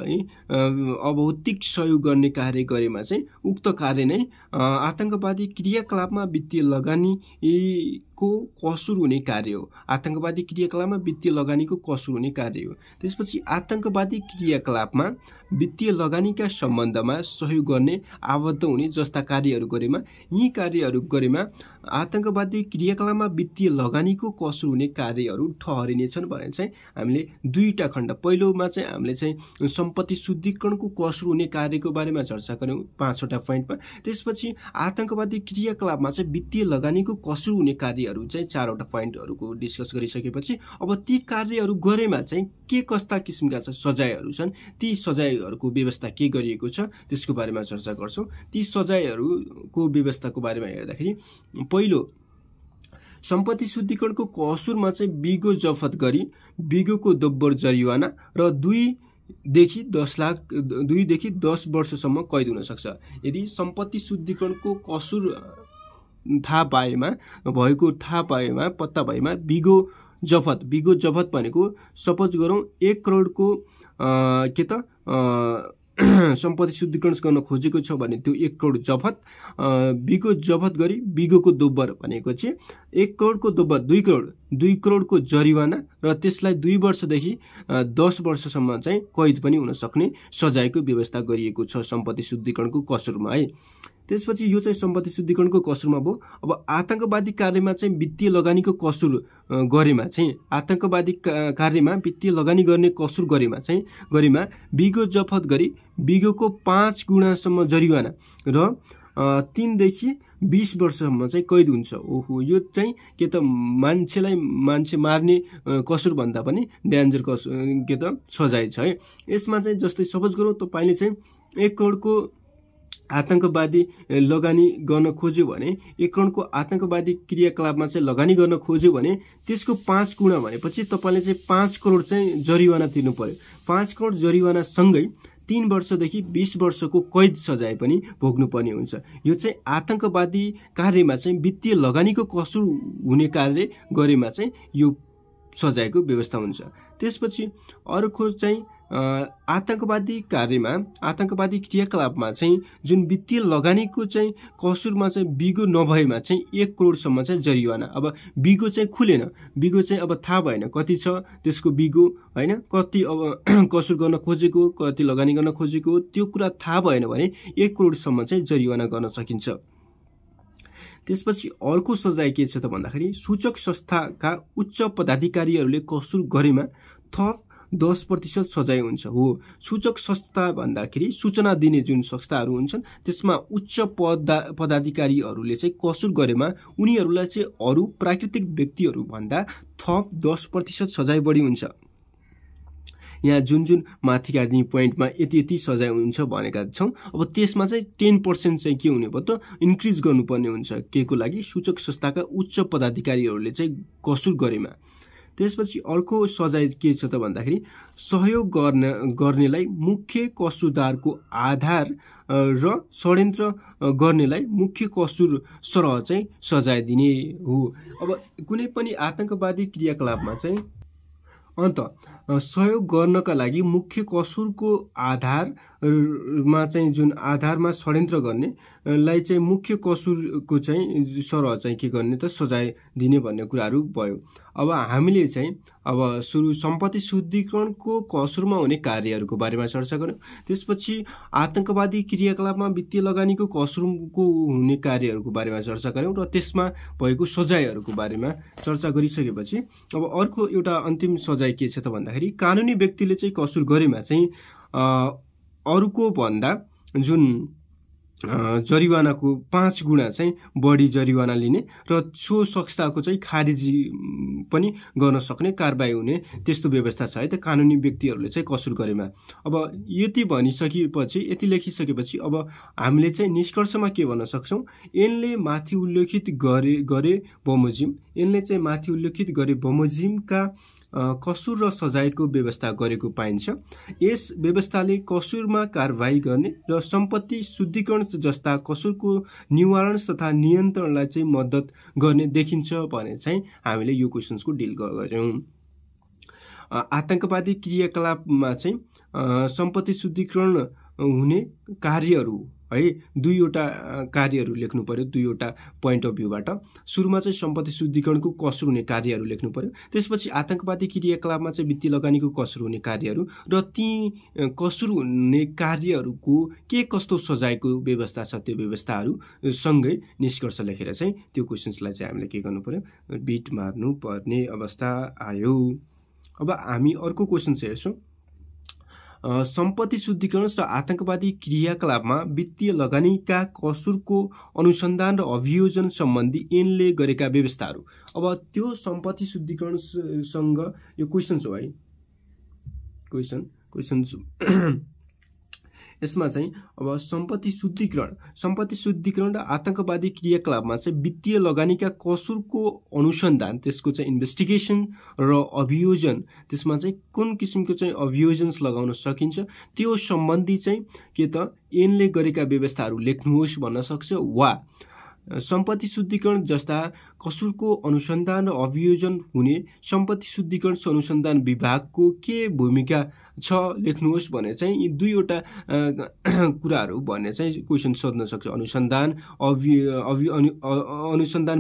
सहयोग गर्ने कार्य गरेमा चाहिँ उक्त कार्य नै आतंकवादी क्रियाकलापमा वित्तीय लगानीको कसुर हुने कार्य हो। आतंकवादी क्रियाकलापमा वित्तीय लगानीको कसुर हुने कार्य हो। त्यसपछि आतंकवादी क्रियाकलापमा वित्तीय लगानीका सम्बन्धमा सहयोग गर्ने, आबद्ध हुने जस्ता कार्यहरू गरेमा, यी कार्यहरू गरेमा आतंकवादी क्रियाकलापमा वित्तीय लगानीको कसुर हुने कार्यहरू ठहरिनेछन् भनेर चाहिँ हामीले दुईटा खण्ड, पहिलोमा चाहिँ हामीले चाहिँ सम्पत्ति शुद्धिकरणको कसुर हुने कार्यको बारेमा चर्चा गर्यौं 5वटा पोइन्टमा। त्यसपछि आतंकवादी क्रियाकलापमा चाहिँ वित्तीय लगानीको कसुर हुने कार्यहरू चाहिँ 4वटा पोइन्टहरूको डिस्कस गरिसकेपछि अब ती कार्यहरू गरेमा चाहिँ के कस्ता किसिमका सजायहरू छन्, ती सजायहरूको व्यवस्था के गरिएको छ त्यसको बारेमा चर्चा गर्छौं। ती सजायहरूको व्यवस्थाको बारेमा हेर्दाखेरि पहिलो, सम्पत्ति शुद्धिकरणको कसुरमा चाहिँ बिगो जफत गरी बिगोको दोब्बर जरिवाना र 2 देखि 10 वर्षसम्म कैद हुन सक्छ। यदि सम्पत्ति शुद्धिकरणको कसुर थाहा पाएमा पत्ता भएमा बिगो जफत भनेको सपोज गरौँ 1 करोडको सम्पत्ति शुद्धिकरण गर्न खोजेको छ भने त्यो 1 करोड जफत, बिगो जफत गरी बिगोको दोब्बर भनेको चाहिँ 1 करोडको दोब्बर 2 करोडको जरिवाना र त्यसलाई 2 वर्षदेखि 10 वर्षसम्म चाहिँ कैद पनि हुन सक्ने सजायको व्यवस्था गरिएको छ सम्पत्ति शुद्धिकरणको कसुरमा है। त्यसपछि यो चाहिँ सम्पत्ति शुद्धिकरणको कसुरमा भयो। अब आतंकवादी कार्यमा चाहिँ वित्तीय लगानीको कसुर गरेमा चाहिँ आतंकवादी कार्यमा वित्तीय लगानी गर्ने कसुर गरेमा बिगो जफत गरी बिगोको 5 गुणासम्म जरिवाना र 3 देखि 20 वर्षसम्म चाहिँ कैद हुन्छ। ओहो, यो चाहिँ के त मान्छे मार्ने कसुर भन्दा पनि डेन्जर कसुर के त सजाय छ है। यसमा चाहिँ जस्तै सपोज गरौँ तपाईले चाहिँ 1 करोडको आतंकवादी लगानी गर्न खोज्यो भने 1 करोडको आतंकवादी क्रियाकलापमा चाहिँ लगानी गर्न खोज्यो भने त्यसको 5 गुणा भनेपछि तपाईले चाहिँ 5 करोड चाहिँ जरिवाना तिर्नु पर्यो। 5 करोड जरिवाना सँगै 3 वर्षदेखि 20 वर्षको कैद सजाय पनि भोग्नुपर्ने हुन्छ। यो चाहिँ आतंकवादी कार्यमा चाहिँ वित्तीय लगानीको कसुर हुने कार्य गरेमा चाहिँ यो सजायको व्यवस्था हुन्छ। त्यसपछि अर्को चाहिँ आतंकवादी कार्यमा आतंकवादी क्रियाकलापमा चाहिँ जुन वित्तीय लगानीको चाहिँ कसुरमा चाहिँ बिगो नभएमा चाहिँ 1 करोडसम्म चाहिँ जरिवाना। अब बिगो चाहिँ खुलेन, बिगो चाहिँ अब थाहा भएन कति छ त्यसको बिगो हैन, कति अब कसुर गर्न खोजेको, कति लगानी गर्न खोजेको, त्यो कुरा थाहा भएन भने 1 करोडसम्म चाहिँ जरिवाना गर्न सकिन्छ। त्यसपछि अर्को सजाय के छ त भन्दाखेरि सूचक संस्थाका उच्च पदाधिकारीहरूले कसुर गरेमा थप 10% सजाय हुन्छ। हो, सूचक संस्था भन्दाखेरि सूचना दिने जुन संस्थाहरू हुन्छन् त्यसमा उच्च पदाधिकारीहरूले चाहिँ कसुर गरेमा उनीहरूलाई चाहिँ अरू प्राकृतिक व्यक्तिहरू भन्दा थप 10% सजाय बढी हुन्छ। यहाँ जुन माथिका पोइन्टमा यति सजाय हुन्छ भनेका छौँ। अब त्यसमा चाहिँ 10% चाहिँ के हुने भयो त इन्क्रिज गर्नुपर्ने हुन्छ के को लागि, सूचक संस्थाका उच्च पदाधिकारीहरूले चाहिँ कसुर गरेमा। त्यसपछि अर्को सजाय के छ त भन्दाखेरि सहयोग गर्नेलाई मुख्य कसुरदारको आधार र षड्यन्त्र गर्नेलाई मुख्य कसुर सरह चाहिँ सजाय दिने हो। अब कुनै पनि आतंकवादी क्रियाकलापमा चाहिँ अन्त सहयोग गर्नका लागि मुख्य कसुरको आधारमा चाहिँ जुन आधारमा षड्यन्त्र गर्नेलाई चाहिँ मुख्य कसुरको चाहिँ सरह चाहिँ के गर्ने त सजाय दिने भन्ने कुराहरू भयो। अब हामीले चाहिँ अब सुरु सम्पत्ति शुद्धिकरणको कसुरमा हुने कार्यहरूको बारेमा चर्चा गर्यौं। त्यसपछि आतंकवादी क्रियाकलापमा वित्तीय लगानीको कसुरको हुने कार्यहरूको बारेमा चर्चा गर्यौं र त्यसमा भएको सजायहरूको बारेमा चर्चा गरिसकेपछि अब अर्को एउटा अन्तिम सजाय के छ त भन्दाखेरि कानुनी व्यक्तिले चाहिँ कसुर गरेमा चाहिँ अरूको भन्दा जुन जरिवानाको 5 गुणा चाहिँ बढी जरिवाना लिने र सो संस्थाको चाहिँ खारिजी पनि गर्न सक्ने कारबाही हुने त्यस्तो व्यवस्था छ है त कानुनी व्यक्तिहरूले चाहिँ कसुर गरेमा। अब यति भनिसकेपछि यति लेखिसकेपछि अब हामीले चाहिँ निष्कर्षमा के भन्न सक्छौं, यसले माथि उल्लेखित गरे बमोजिमका कसुर र सजायको व्यवस्था गरेको पाइन्छ। यस व्यवस्थाले कसुरमा कारबाही गर्ने र सम्पत्ति शुद्धिकरण जस्ता कसुरको निवारण तथा नियन्त्रणलाई चाहिँ मद्दत गर्ने देखिन्छ भने चाहिँ हामीले यो क्वेशन्सको डिल गर्यौं। आतंकवादी क्रियाकलापमा चाहिँ सम्पत्ति शुद्धिकरण हुने कार्यहरू है दुईवटा कार्यहरू लेख्नु पर्यो, दुईवटा पोइन्ट अफ भ्यूबाट। सुरुमा चाहिँ सम्पत्ति शुद्धिकरणको कसुर हुने कार्यहरू लेख्नु पर्यो, त्यसपछि आतंकवादी क्रियाकलापमा चाहिँ वित्तीय लगानीको कसुर हुने कार्यहरू र ती कसुर हुने कार्यहरूको के कस्तो सजायको व्यवस्था छ त्यो व्यवस्थाहरू सँगै निष्कर्ष लेखेर चाहिँ त्यो क्वेशन्सलाई चाहिँ हामीले के गर्नु पर्यो, बिट मार्नु पर्ने अवस्था आयो। अब हामी अर्को क्वेशन चाहिँ हेर्छौं। सम्पत्ति शुद्धिकरण र आतंकवादी क्रियाकलापमा वित्तीय लगानीका कसुरको अनुसन्धान र अभियोजन सम्बन्धी ऐनले गरेका व्यवस्थाहरू। अब त्यो सम्पत्ति शुद्धिकरणसँग यो क्वेशन हो है, क्वेशन यसमा चाहिँ अब सम्पत्ति शुद्धिकरण र आतंकवादी क्रियाकलापमा चाहिँ वित्तीय लगानीका कसुरको अनुसन्धान, त्यसको चाहिँ इन्भेस्टिगेसन र अभियोजन, त्यसमा चाहिँ कुन किसिमको चाहिँ अभियोजन्स लगाउन सकिन्छ त्यो सम्बन्धी चाहिँ के त ऐनले गरेका व्यवस्थाहरू लेख्नुहोस् भन्न सक्छ, वा सम्पत्ति शुद्धिकरण जस्ता कसुरको अनुसन्धान र अभियोजन हुने सम्पत्ति शुद्धिकरण अनुसन्धान विभागको के भूमिका छ लेख्नुहोस् भने चाहिँ यी दुईवटा कुराहरू भन्ने चाहिँ क्वेसन सोध्न सक्छ। अनुसन्धान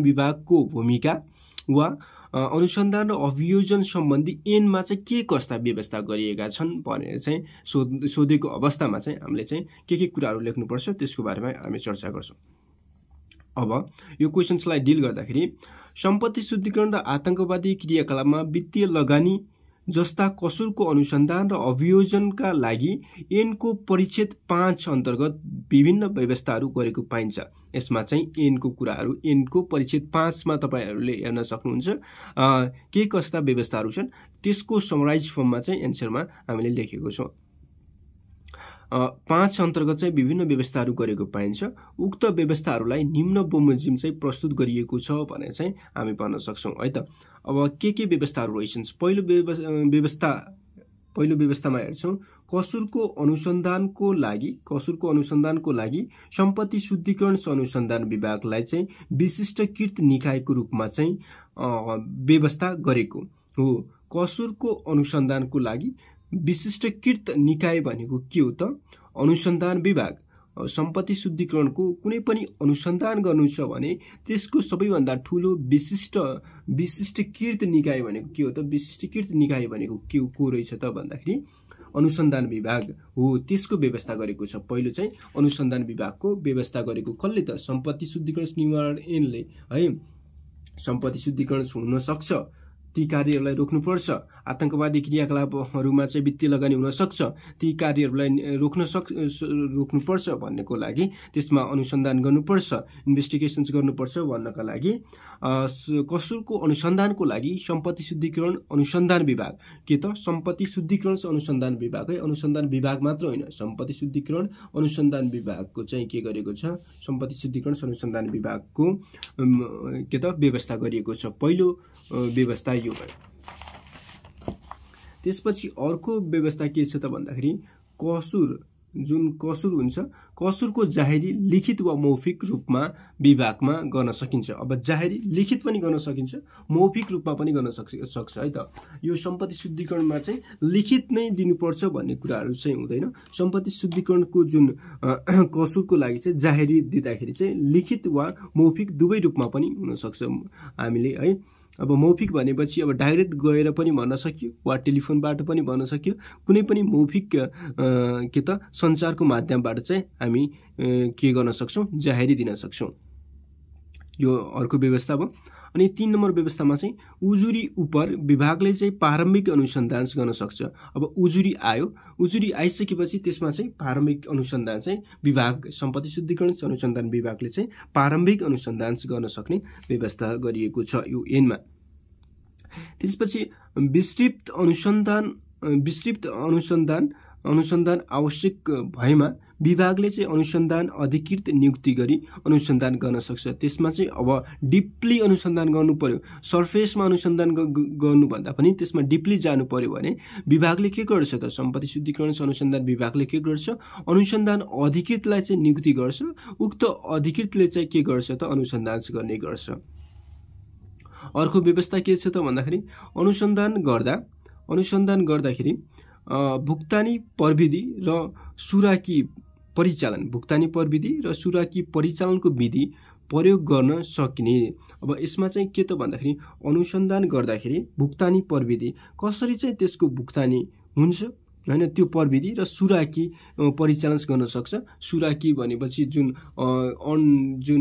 विभागको भूमिका वा अनुसन्धान र अभियोजन सम्बन्धी ऐनमा चाहिँ के कस्ता व्यवस्था गरिएका छन् भनेर चाहिँ सोधेको अवस्थामा चाहिँ हामीले चाहिँ के कुराहरू लेख्नुपर्छ त्यसको बारेमा हामी चर्चा गर्छौँ। अब यो क्वेसन्सलाई डिल गर्दाखेरि सम्पत्ति शुद्धिकरण र आतंकवादी क्रियाकलापमा वित्तीय लगानी जस्ता कसुरको अनुसन्धान र अभियोजनका लागि ऐनको परिच्छेद 5 अन्तर्गत विभिन्न व्यवस्थाहरू गरेको पाइन्छ। यसमा चाहिँ ऐनको कुराहरू ऐनको परिच्छेद 5 मा तपाईहरुले हेर्न सक्नुहुन्छ के कस्ता व्यवस्थाहरू छन् त्यसको समराइज फर्ममा चाहिँ एन्सरमा हामीले लेखेको छौं। 5 अन्तर्गत चाहिँ विभिन्न व्यवस्थाहरू गरेको पाइन्छ। उक्त व्यवस्थाहरूलाई निम्न बमोजिम चाहिँ प्रस्तुत गरिएको छ भने चाहिँ हामी भन्न सक्छौं है त। अब के व्यवस्थाहरू रहेछन्? पहिलो व्यवस्थामा हेर्छौं कसुरको अनुसन्धानको लागि सम्पत्ति शुद्धिकरण अनुसन्धान विभागलाई चाहिँ विशिष्टकृत निकायको रूपमा चाहिँ व्यवस्था गरेको हो। कसुरको अनुसन्धानको लागि विशिष्टकृत निकाय भनेको के हो त? अनुसन्धान विभाग सम्पत्ति शुद्धिकरणको कुनै पनि अनुसन्धान गर्नु छ भने त्यसको सबैभन्दा ठूलो विशिष्टकृत निकाय भनेको के हो त? विशिष्टकृत निकाय भनेको के को रहेछ त भन्दाखेरि अनुसन्धान विभाग हो। त्यसको व्यवस्था गरेको छ। पहिलो चाहिँ अनुसन्धान विभागको व्यवस्था गरेको कसले त? सम्पत्ति शुद्धिकरण निवारण ऐनले है। सम्पत्ति शुद्धिकरण हुन सक्छ ती कार्यहरूलाई रोक्नुपर्छ। आतंकवादी क्रियाकलापहरूमा चाहिँ वित्तीय लगानी हुन सक्छ ती कार्यहरूलाई रोक्नुपर्छ भन्नेको लागि त्यसमा अनुसन्धान गर्नुपर्छ, इन्भेस्टिगेसन्स गर्नुपर्छ भन्नका लागि कसुरको अनुसन्धानको लागि सम्पत्ति शुद्धिकरण अनुसन्धान विभाग के त? सम्पत्ति शुद्धिकरण अनुसन्धान विभाग है। अनुसन्धान विभाग मात्र होइन, सम्पत्ति शुद्धिकरण अनुसन्धान विभागको चाहिँ के गरेको छ? सम्पत्ति शुद्धिकरण अनुसन्धान विभागको के त व्यवस्था गरिएको छ। पहिलो व्यवस्था यो भयो। त्यसपछि अर्को व्यवस्था के छ त भन्दाखेरि जुन कसुर हुन्छ कसुरको जाहेरी लिखित वा मौखिक रूपमा विभागमा गर्न सकिन्छ। अब जाहेरी लिखित पनि गर्न सकिन्छ, मौखिक रूपमा पनि गर्न सक्छ है त। यो सम्पत्ति शुद्धिकरणमा चाहिँ लिखित नै दिनुपर्छ भन्ने कुराहरू चाहिँ हुँदैन। सम्पत्ति शुद्धिकरणको जुन कसुरको लागि चाहिँ जाहेरी दिँदाखेरि चाहिँ लिखित वा मौखिक दुवै रूपमा पनि हुन सक्छ हामीले है। अब मौखिक भनेपछि अब डाइरेक्ट गएर पनि भन्न सकियो वा टेलिफोनबाट पनि भन्न सकियो। कुनै पनि मौखिक के त सञ्चारको माध्यमबाट चाहिँ हामी के गर्न सक्छौं? जाहेरी दिन सक्छौं। यो अर्को व्यवस्था भयो। अनि 3 नम्बर व्यवस्थामा चाहिँ उजुरी उपर विभागले चाहिँ प्रारम्भिक अनुसन्धान गर्न सक्छ। अब उजुरी आयो, उजुरी आइसकेपछि त्यसमा चाहिँ प्रारम्भिक अनुसन्धान चाहिँ विभाग सम्पत्ति शुद्धिकरण अनुसन्धान विभागले चाहिँ प्रारम्भिक अनुसन्धान गर्न सक्ने व्यवस्था गरिएको छ यो ऐनमा। त्यसपछि विस्तृत अनुसन्धान आवश्यक भएमा विभागले चाहिँ अनुसन्धान अधिकृत नियुक्ति गरी अनुसन्धान गर्न सक्छ। त्यसमा चाहिँ अब डिपली अनुसन्धान गर्नु पर्यो, सरफेसमा अनुसन्धान गर्नु भन्दा पनि त्यसमा डिपली जानु पर्यो भने विभागले के गर्छ त? सम्पत्ति शुद्धिकरण अनुसन्धान विभागले के गर्छ? अनुसन्धान अधिकृतलाई चाहिँ नियुक्ति गर्छ। उक्त अधिकृतले चाहिँ के गर्छ त? अनुसन्धान गर्ने गर्छ। अर्को व्यवस्था के छ त भन्दाखेरि अनुसन्धान गर्दाखेरि भुक्तानी प्रविधि र सुराकी परिचालनको विधि प्रयोग गर्न सकिने। अब यसमा चाहिँ के त भन्दाखेरि अनुसन्धान गर्दाखेरि भुक्तानी प्रविधि कसरी चाहिँ त्यसको भुक्तानी हुन्छ हैन, त्यो प्रविधि र सुराकी परिचालन गर्न सक्छ। सुराकी भनेपछि जुन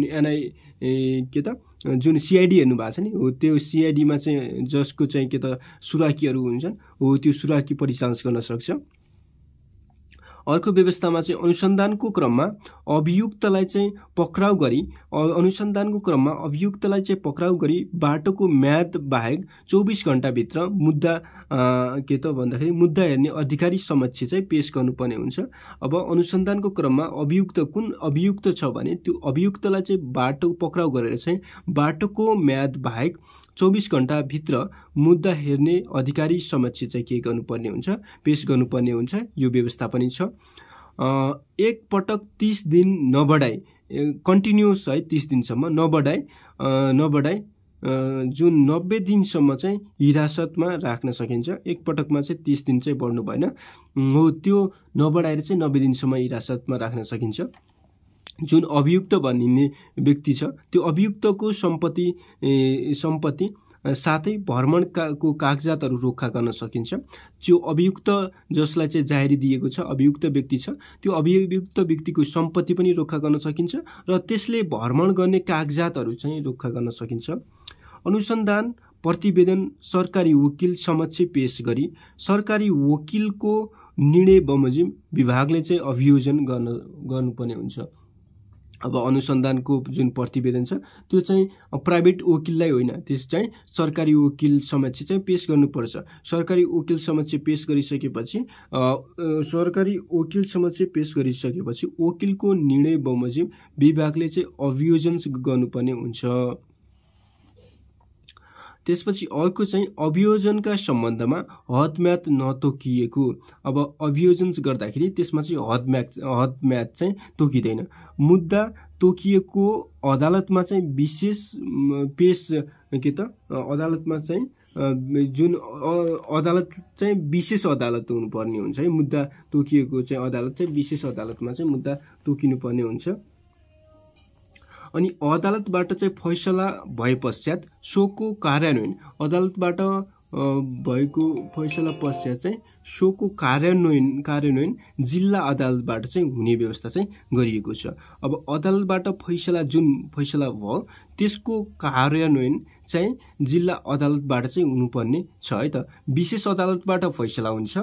एनआई के त जुन सीआईडी हेर्नु भएको छ नि हो, त्यो सीआईडी मा चाहिँ जसको चाहिँ के त सुराकीहरू हुन्छन् हो, त्यो सुराकी परिचालन गर्न सक्छ। अर्को व्यवस्थामा चाहिँ अनुसन्धानको क्रममा अभियुक्तलाई चाहिँ पक्राउ गरी बाटोको म्याद बाहेक 24 घण्टा भित्र मुद्दा के त भन्दाखेरि मुद्दा हेर्ने अधिकारी समक्ष चाहिँ पेश गर्नुपर्ने हुन्छ। अब अनुसन्धानको क्रममा कुन अभियुक्त छ भने त्यो अभियुक्तलाई चाहिँ बाटो पक्राउ गरेर चाहिँ बाटोको म्याद बाहेक 24 घण्टा भित्र मुद्दा हेर्ने अधिकारी समक्ष चाहिँ के गर्नुपर्ने हुन्छ? पेश गर्नुपर्ने हुन्छ। यो व्यवस्था पनि छ। एक पटक 30 दिन नबढाई कन्टिन्युअस है 30 दिनसम्म नबढाई जुन 90 दिनसम्म चाहिँ हिरासतमा राख्न सकिन्छ। एकपटकमा चाहिँ 30 दिन चाहिँ बढ्नु भएन हो, त्यो नबढाएर चाहिँ 90 दिनसम्म हिरासतमा राख्न सकिन्छ। जुन अभियुक्त भनिने व्यक्ति छ त्यो अभियुक्तको सम्पत्ति साथै भ्रमणको कागजातहरू रोक्खा गर्न सकिन्छ। जो अभियुक्त जसलाई चाहिँ जाहेरी दिएको छ अभियुक्त व्यक्ति छ त्यो अभियुक्त व्यक्तिको सम्पत्ति पनि रोक्खा गर्न सकिन्छ र त्यसले भ्रमण गर्ने कागजातहरू चाहिँ रोक्खा गर्न सकिन्छ। अनुसन्धान प्रतिवेदन सरकारी वकिल समक्ष पेश गरी सरकारी वकिलको निर्णय बमोजिम विभागले चाहिँ अभियोजन गर्नुपर्ने हुन्छ। अब अनुसन्धानको जुन प्रतिवेदन छ त्यो चाहिँ प्राइभेट वकिललाई होइन, त्यस चाहिँ सरकारी वकिल समक्ष चाहिँ पेश गर्नुपर्छ। सरकारी वकिल समक्ष पेश गरिसकेपछि वकिलको निर्णय बमोजिम विभागले चाहिँ अभियोजन गर्नुपर्ने हुन्छ। त्यसपछि अर्को चाहिँ अभियोजनका सम्बन्धमा हदम्याद नतोकिएको। अब अभियोजन गर्दाखेरि त्यसमा चाहिँ हदम्याद चाहिँ तोकिँदैन। मुद्दा तोकिएको अदालतमा चाहिँ विशेष पेश अदालतमा चाहिँ जुन अदालत चाहिँ विशेष अदालत हुनुपर्ने हुन्छ है। मुद्दा तोकिएको चाहिँ अदालत चाहिँ विशेष अदालतमा चाहिँ मुद्दा तोकिनुपर्ने हुन्छ। अनि अदालतबाट चाहिँ फैसला भए पश्चात सोको कार्यान्वयन, अदालतबाट भएको फैसला पश्चात चाहिँ सोको कार्यान्वयन जिल्ला अदालतबाट चाहिँ हुने व्यवस्था चाहिँ गरिएको छ। अब अदालतबाट जुन फैसला भयो त्यसको कार्यान्वयन चाहिँ जिल्ला अदालतबाट चाहिँ हुनुपर्ने छ है त। विशेष अदालतबाट फैसला हुन्छ,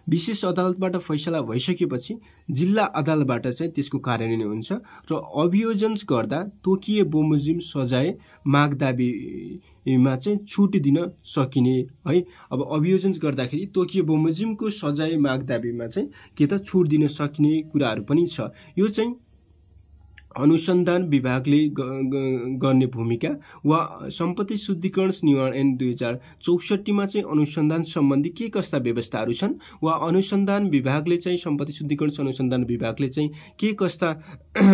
विशेष अदालतबाट फैसला भइसकेपछि जिल्ला अदालतबाट चाहिँ त्यसको कार्यान्वयन हुन्छ र अभियोजन गर्दा तोकिए बमोजिम सजाय मागदाबीमा चाहिँ छुट दिन सकिने है। अब अभियोजन गर्दाखेरि तोकिए बमोजिमको सजाय मागदाबीमा चाहिँ छुट दिन सकिने कुराहरू पनि छ। यो चाहिँ अनुसन्धान विभागले गर्ने भूमिका वा सम्पत्ति शुद्धिकरण निवारण ऐन 2064 मा चाहिँ अनुसन्धान सम्बन्धी के कस्ता व्यवस्थाहरू छन् वा अनुसन्धान विभागले चाहिँ सम्पत्ति शुद्धिकरण अनुसन्धान विभागले चाहिँ के कस्ता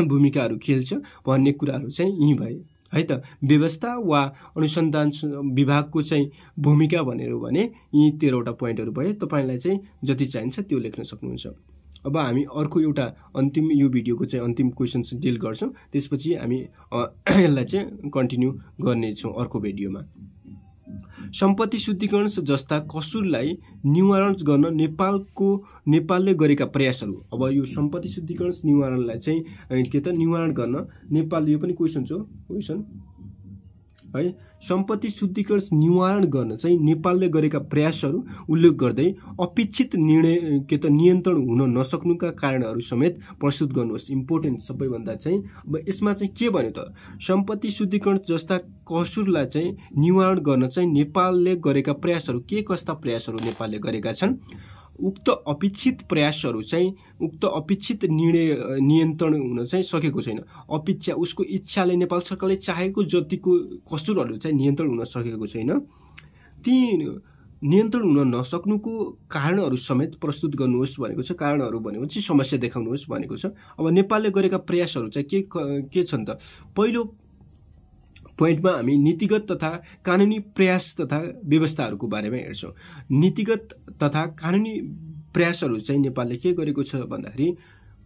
भूमिकाहरू खेल्छ भन्ने कुराहरू चाहिँ यही भए है त। व्यवस्था वा अनुसन्धान विभागको चाहिँ भूमिका भनेर भने यी 13 वटा पोइन्टहरू भए। तपाईलाई चाहिँ जति चाहिन्छ त्यो लेख्न सक्नुहुन्छ। अब हामी अर्को एउटा अन्तिम यो भिडियोको चाहिँ अन्तिम क्वेसन डिल गर्छौं, त्यसपछि हामी यसलाई चाहिँ कन्टिन्यू गर्नेछौं अर्को भिडियोमा। सम्पत्ति शुद्धिकरण जस्ता कसुरलाई निवारण गर्न नेपालले गरेका प्रयासहरू। अब यो सम्पत्ति शुद्धिकरण निवारणलाई चाहिँ निवारण गर्न नेपालले, यो पनि क्वेसन है, सम्पत्ति शुद्धिकरण निवारण गर्न चाहिँ नेपालले गरेका प्रयासहरू उल्लेख गर्दै अपेक्षित नियन्त्रण हुन नसक्नुका कारणहरू समेत प्रस्तुत गर्नुहोस्। इम्पोर्टेन्ट सबैभन्दा चाहिँ अब यसमा चाहिँ के भन्यो त, सम्पत्ति शुद्धिकरण जस्ता कसुरलाई चाहिँ निवारण गर्न चाहिँ नेपालले गरेका प्रयासहरू, के कस्ता प्रयासहरू नेपालले गरेका छन्। उक्त अपेक्षित नियन्त्रण हुन चाहिँ सकेको छैन। उसको इच्छाले नेपाल सरकारले चाहेको जतिको कसुरहरू चाहिँ नियन्त्रण हुन सकेको छैन। ती नियन्त्रण हुन नसक्नुको कारणहरू समेत प्रस्तुत गर्नुहोस् भनेको छ। कारणहरू भनेको चाहिँ समस्या देखाउनुहोस् भनेको छ। अब नेपालले गरेका प्रयासहरू चाहिँ के छन् त। पहिलो पोइन्टमा हामी नीतिगत तथा कानुनी प्रयास तथा व्यवस्थाहरूको बारेमा हेर्छौं। नीतिगत तथा कानुनी प्रयासहरू चाहिँ नेपालले के गरेको छ भन्दाखेरि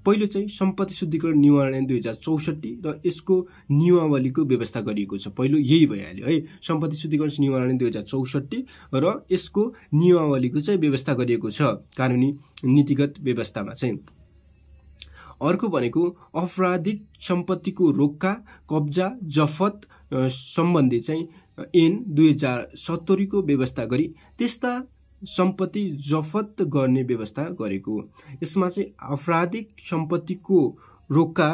पहिलो चाहिँ सम्पत्ति शुद्धिकरण निवारण ऐन 2064 र यसको नियमावलीको व्यवस्था गरिएको छ। पहिलो यही भइहाल्यो है, सम्पत्ति शुद्धिकरण निवारण ऐन 2064 र यसको नियमावलीको चाहिँ व्यवस्था गरिएको छ कानुनी नीतिगत व्यवस्थामा चाहिँ। अर्को भनेको अपराधिक सम्पत्तिको रोक्का कब्जा जफत सम्बन्धी चाहिँ ऐन 2070 को व्यवस्था गरी त्यस्ता सम्पत्ति जफत गर्ने व्यवस्था गरेको। यसमा चाहिँ आपराधिक सम्पत्तिको रोक्का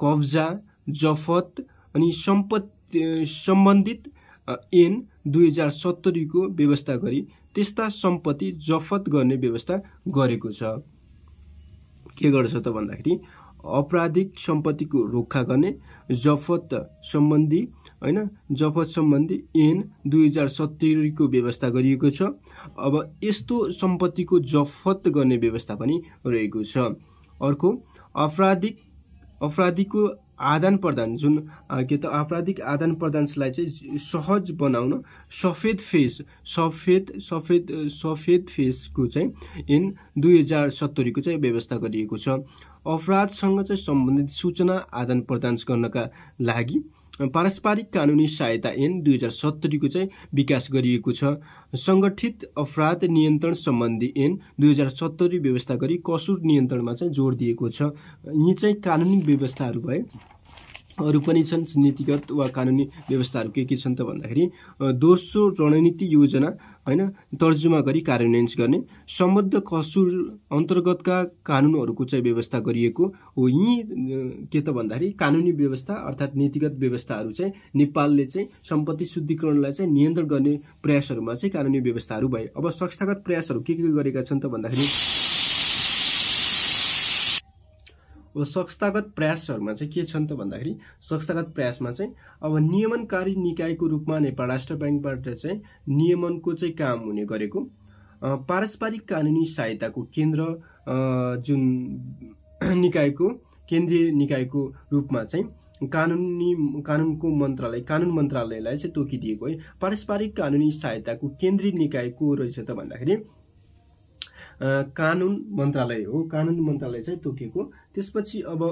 कब्जा जफत अनि सम्बन्धित ऐन 2070 को व्यवस्था गरी त्यस्ता सम्पत्ति जफत गर्ने व्यवस्था गरेको छ। के गर्छ त भन्दाखेरि अपराधिक सम्पत्तिको रोक्खा गर्ने जफत सम्बन्धी ऐन 2070 को व्यवस्था गरिएको छ। अब यस्तो सम्पत्तिको जफत गर्ने व्यवस्था पनि रहेको छ। अर्को अपराधीको आदान प्रदान जुन के त आपराधिक आदान प्रदानलाई चाहिँ सहज बनाउन सफेद फेसको चाहिँ ऐन 2070 को चाहिँ व्यवस्था गरिएको छ। अपराधसँग चाहिँ सम्बन्धित सूचना आदान प्रदान गर्नका लागि पारस्परिक कानुनी सहायता ऐन 2070 को चाहिँ विकास गरिएको छ। संगठित अपराध नियन्त्रण सम्बन्धी ऐन 2070 व्यवस्था गरी कसुर नियन्त्रणमा चाहिँ जोड दिएको छ। यी चाहिँ कानुनी व्यवस्थाहरू भए। अरू पनि छन् नीतिगत वा कानुनी व्यवस्थाहरू के छन् त भन्दाखेरि दोस्रो रणनीति योजना हैन तर्जुमा गरी कार्यान्वयन गर्ने सम्बद्ध कसुर अन्तर्गतका कानुनहरूको चाहिँ व्यवस्था गरिएको हो। यी के त भन्दाखेरि कानुनी व्यवस्था अर्थात् नीतिगत व्यवस्थाहरू चाहिँ नेपालले चाहिँ सम्पत्ति शुद्धिकरणलाई चाहिँ नियन्त्रण गर्ने प्रयासहरूमा चाहिँ कानुनी व्यवस्थाहरू भए। अब संस्थागत प्रयासहरू के गरेका छन् त भन्दाखेरि संस्थागत प्रयासहरूमा चाहिँ के छन् त भन्दाखेरि संस्थागत प्रयासमा चाहिँ अब नियमनकारी निकायको रूपमा नेपाल राष्ट्र बैंकबाट चाहिँ नियमनको चाहिँ काम हुने गरेको पारस्परिक कानुनी सहायताको केन्द्र जुन निकायको केन्द्रीय निकायको रूपमा चाहिँ कानुन मन्त्रालयलाई चाहिँ तोकिदिएको है। पारस्परिक कानुनी सहायताको केन्द्रीय निकाय को रहेछ त भन्दाखेरि कानुन मन्त्रालय हो। कानुन मन्त्रालय चाहिँ तोकेको। त्यसपछि अब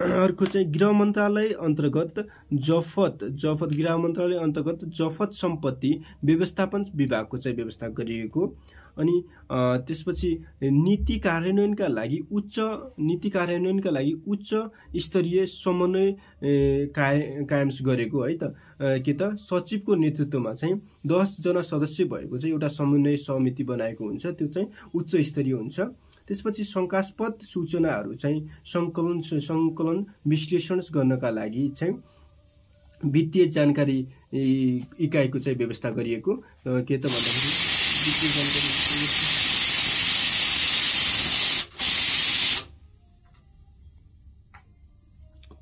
अर्को चाहिँ गृह मन्त्रालय अन्तर्गत जफत गृह मन्त्रालय अन्तर्गत जफत सम्पत्ति व्यवस्थापन विभागको चाहिँ व्यवस्था गरिएको। अनि त्यसपछि नीति कार्यान्वयनका लागि उच्च स्तरीय समन्वय कायम गरेको है त के त सचिवको नेतृत्वमा चाहिँ 10 जना सदस्य भएको चाहिँ एउटा समन्वय समिति बनाएको हुन्छ। त्यो चाहिँ उच्च स्तरीय हुन्छ। त्यसपछि शंकास्पद सूचनाहरू चाहिँ संकलन विश्लेषण गर्नका लागि चाहिँ वित्तीय जानकारी इकाइको चाहिँ व्यवस्था गरिएको के त भन्दाखेरि वित्तीय जानकारी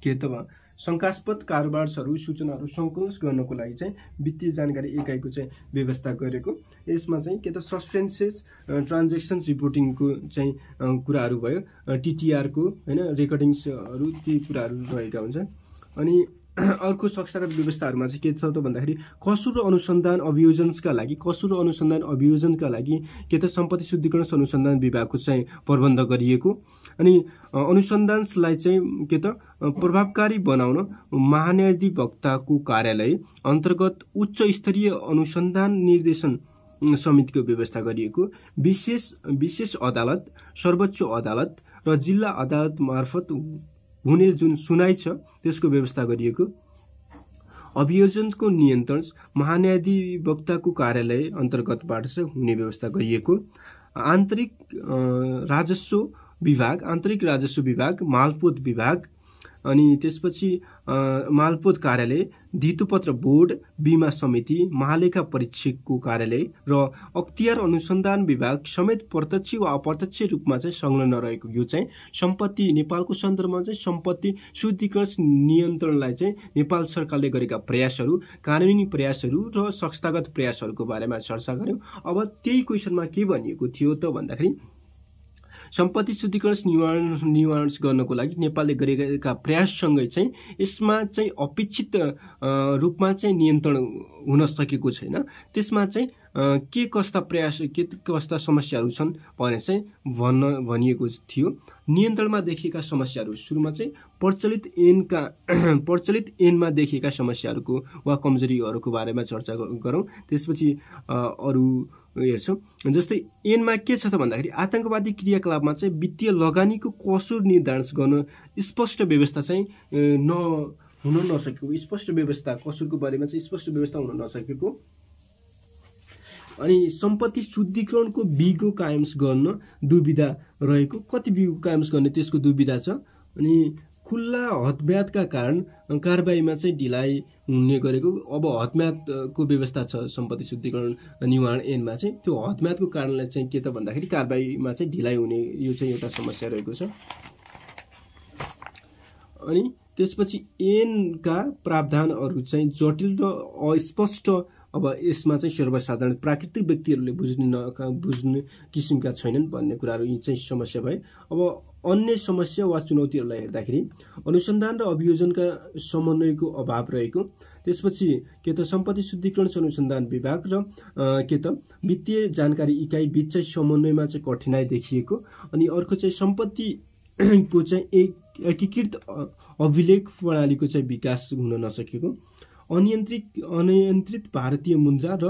के त शंकास्पद कारोबारहरू सूचनाहरू संकलन गर्नको लागि चाहिँ वित्तीय जानकारी इकाइको चाहिँ व्यवस्था गरेको। यसमा चाहिँ के त सस्पेन्सेस ट्रान्जेक्सन रिपोर्टिङको चाहिँ कुराहरू भयो, टीटीआर को हैन रेकर्डिङ्सहरू ती कुराहरू रहेका हुन्छन्। अनि अर्को संस्थागत व्यवस्थाहरूमा चाहिँ के छ त भन्दाखेरि कसुर अनुसन्धान अभियोजनका लागि के त सम्पत्ति शुद्धिकरण अनुसन्धान विभागको चाहिँ प्रबन्ध गरिएको। अनि अनुसन्धानलाई चाहिँ के त प्रभावकारी बनाउन महान्यायाधिवक्ताको कार्यालय अन्तर्गत उच्च स्तरीय अनुसन्धान निर्देशन समितिको व्यवस्था गरिएको। विशेष अदालत, सर्वोच्च अदालत र जिल्ला अदालत मार्फत हुने जुन सुनाइ छ त्यसको व्यवस्था गरिएको। अभियोजनको नियन्त्रण महान्यायाधिवक्ताको कार्यालय अन्तर्गतबाट चाहिँ हुने व्यवस्था गरिएको। आन्तरिक राजस्व विभाग, मालपोत विभाग, अनि त्यसपछि मालपोत कार्यालय, धितोपत्र बोर्ड, बीमा समिति, महालेखा परीक्षकको कार्यालय र अख्तियार अनुसन्धान विभाग समेत प्रत्यक्ष वा अप्रत्यक्ष रूपमा चाहिँ संलग्न रहेको यो चाहिँ सम्पत्ति नेपालको सन्दर्भमा चाहिँ सम्पत्ति शुद्धिकरण नियन्त्रणलाई चाहिँ नेपाल सरकारले गरेका प्रयासहरू, कानुनी प्रयासहरू र संस्थागत प्रयासहरूको बारेमा चर्चा गर्यौं। अब त्यही क्वेशनमा के भनिएको थियो त भन्दाखेरि सम्पत्ति शुद्धिकरण निवारण गर्नको लागि नेपालले गरेका प्रयाससँगै चाहिँ यसमा चाहिँ अपेक्षित रूपमा चाहिँ नियन्त्रण हुन सकेको छैन। त्यसमा चाहिँ के कस्ता समस्याहरू छन् भने चाहिँ भनिएको थियो। नियन्त्रणमा देखिएका समस्याहरू सुरुमा चाहिँ प्रचलित ऐनमा देखिएका समस्याहरूको वा कमजोरीहरूको बारेमा चर्चा गरौँ। त्यसपछि अरू हेर्छौं। जस्तै ऐनमा के छ त भन्दाखेरि आतंकवादी क्रियाकलापमा चाहिँ वित्तीय लगानीको कसुर निर्धारण गर्न स्पष्ट व्यवस्था चाहिँ हुन नसकेको, स्पष्ट व्यवस्था कसुरको बारेमा चाहिँ स्पष्ट व्यवस्था हुन नसकेको। अनि सम्पत्ति शुद्धिकरणको विगो कायम गर्न दुविधा रहेको, कति विगो कायम गर्ने त्यसको दुविधा छ। अनि खुल्ला हदम्यादका कारण कारबाहीमा चाहिँ ढिलाइ हुने गरेको। अब हदम्यादको व्यवस्था छ सम्पत्ति शुद्धिकरण निवारण ऐनमा चाहिँ, त्यो हदम्यादको कारणले चाहिँ के त भन्दाखेरि कारबाहीमा चाहिँ ढिलाइ हुने यो चाहिँ एउटा समस्या रहेको छ। अनि त्यसपछि ऐनका प्रावधानहरू चाहिँ जटिल र अस्पष्ट अब यसमा चाहिँ सर्वसाधारण प्राकृतिक व्यक्तिहरूले बुझ्ने किसिमका छैनन् भन्ने कुराहरू यी चाहिँ समस्या भए। अब अन्य समस्या वा चुनौतीहरूलाई हेर्दाखेरि अनुसन्धान र अभियोजनका समन्वयको अभाव रहेको, त्यसपछि के त सम्पत्ति शुद्धिकरण अनुसन्धान विभाग र के त वित्तीय जानकारी इकाइ बीच चाहिँ समन्वयमा चाहिँ कठिनाइ देखिएको, अनि अर्को चाहिँ सम्पत्तिको चाहिँ एकीकृत अभिलेख प्रणालीको चाहिँ विकास हुन नसकेको, अनियन्त्रित भारतीय मुद्रा र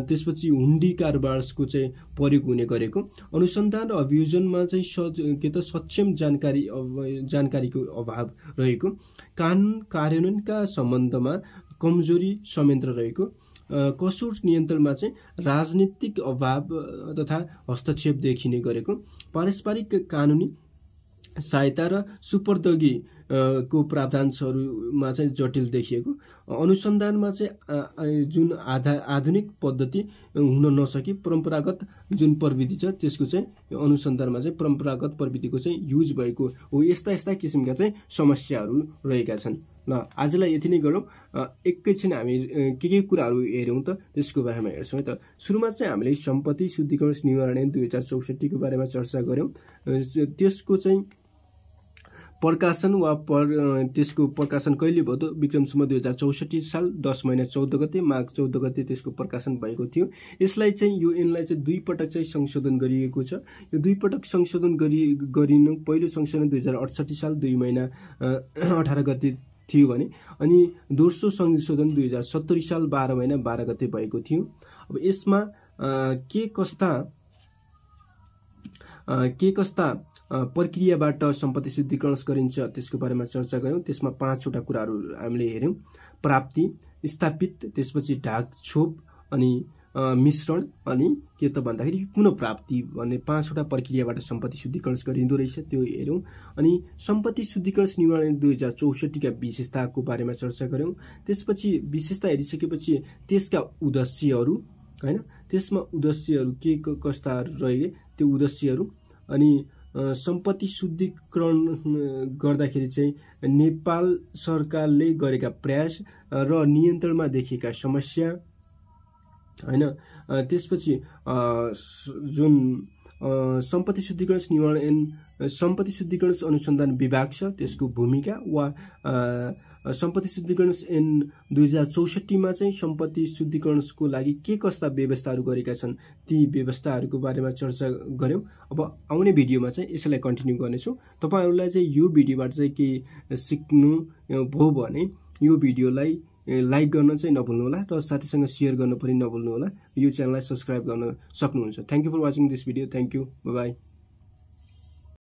त्यसपछि हुन्डी कारोबारको चाहिँ प्रयोग हुने गरेको, अनुसन्धान र अभियोजनमा चाहिँ के त सक्षम जानकारीको अभाव रहेको, कानुन कार्यान्वयनका सम्बन्धमा कमजोरी संयन्त्र रहेको, कसुर नियन्त्रणमा चाहिँ राजनीतिक अभाव तथा हस्तक्षेप देखिने गरेको, पारस्परिक कानुनी सहायता र सुपर्दगी को प्रावधानहरूमा चाहिँ जटिल देखिएको, अनुसन्धानमा चाहिँ जुन आधुनिक पद्धति हुन नसकी परम्परागत जुन प्रविधि छ त्यसको चाहिँ अनुसन्धानमा चाहिँ परम्परागत प्रविधिको चाहिँ युज भएको हो। यस्ता किसिमका चाहिँ समस्याहरू रहेका छन्। ल आजलाई यति नै गरौँ। एकैछिन हामी के कुराहरू हेर्यौँ त त्यसको बारेमा हेर्छौँ है त। सुरुमा चाहिँ हामीले सम्पत्ति शुद्धिकरण निवारण 2064 को बारेमा चर्चा गऱ्यौँ। त्यसको चाहिँ प्रकाशन वा त्यसको प्रकाशन कहिले भयो त विक्रमसम्म 2064 साल 10 महिना 14 गते माघ 14 गते त्यसको प्रकाशन भएको थियो। यसलाई चाहिँ यो ऐनलाई चाहिँ दुई पटक चाहिँ संशोधन गरिएको छ। यो दुई पटक संशोधन गरिनु, पहिलो संशोधन 2068 साल 2 महिना 18 गते थियो भने अनि दोस्रो संशोधन 2070 साल 12 महिना 12 गते भएको थियो। अब यसमा के कस्ता प्रक्रियाबाट सम्पत्ति शुद्धिकरण गरिन्छ त्यसको बारेमा चर्चा गऱ्यौँ। त्यसमा 5 वटा कुराहरू हामीले हेर्यौँ। प्राप्ति, स्थापित, त्यसपछि ढाकछोप अनि मिश्रण अनि के त भन्दाखेरि पुनः प्राप्ति भन्ने 5 वटा प्रक्रियाबाट सम्पत्ति शुद्धिकरण गरिँदो रहेछ, त्यो हेर्यौँ। अनि सम्पत्ति शुद्धिकरण निवारण 2064 का विशेषताको बारेमा चर्चा गऱ्यौँ। त्यसपछि विशेषता हेरिसकेपछि त्यसका उद्देश्यहरू हैन, त्यसमा उद्देश्यहरू के कस्ता रहे त्यो उद्देश्यहरू, अनि सम्पत्ति शुद्धिकरण गर्दाखेरि चाहिँ नेपाल सरकारले गरेका प्रयास र नियन्त्रणमा देखिएका समस्या हैन। त्यसपछि जुन सम्पत्ति शुद्धिकरण निवारण सम्पत्ति शुद्धिकरण अनुसन्धान विभाग छ त्यसको भूमिका वा सम्पत्ति शुद्धिकरण ऐन 2064 मा चाहिँ सम्पत्ति शुद्धिकरणको लागि के कस्ता व्यवस्थाहरू गरेका छन् ती व्यवस्थाहरूको बारेमा चर्चा गऱ्यौँ। अब आउने भिडियोमा चाहिँ यसलाई कन्टिन्यू गर्नेछौँ। तपाईहरुलाई चाहिँ यो भिडियोबाट चाहिँ के सिक्नु भयो भने यो भिडियोलाई लाइक गर्न चाहिँ नभुल्नुहोला र साथीसँग शेयर गर्न पनि नभुल्नुहोला। यो च्यानललाई सब्स्क्राइब गर्न सक्नुहुन्छ। Thank you for watching this video. Thank you. Bye by.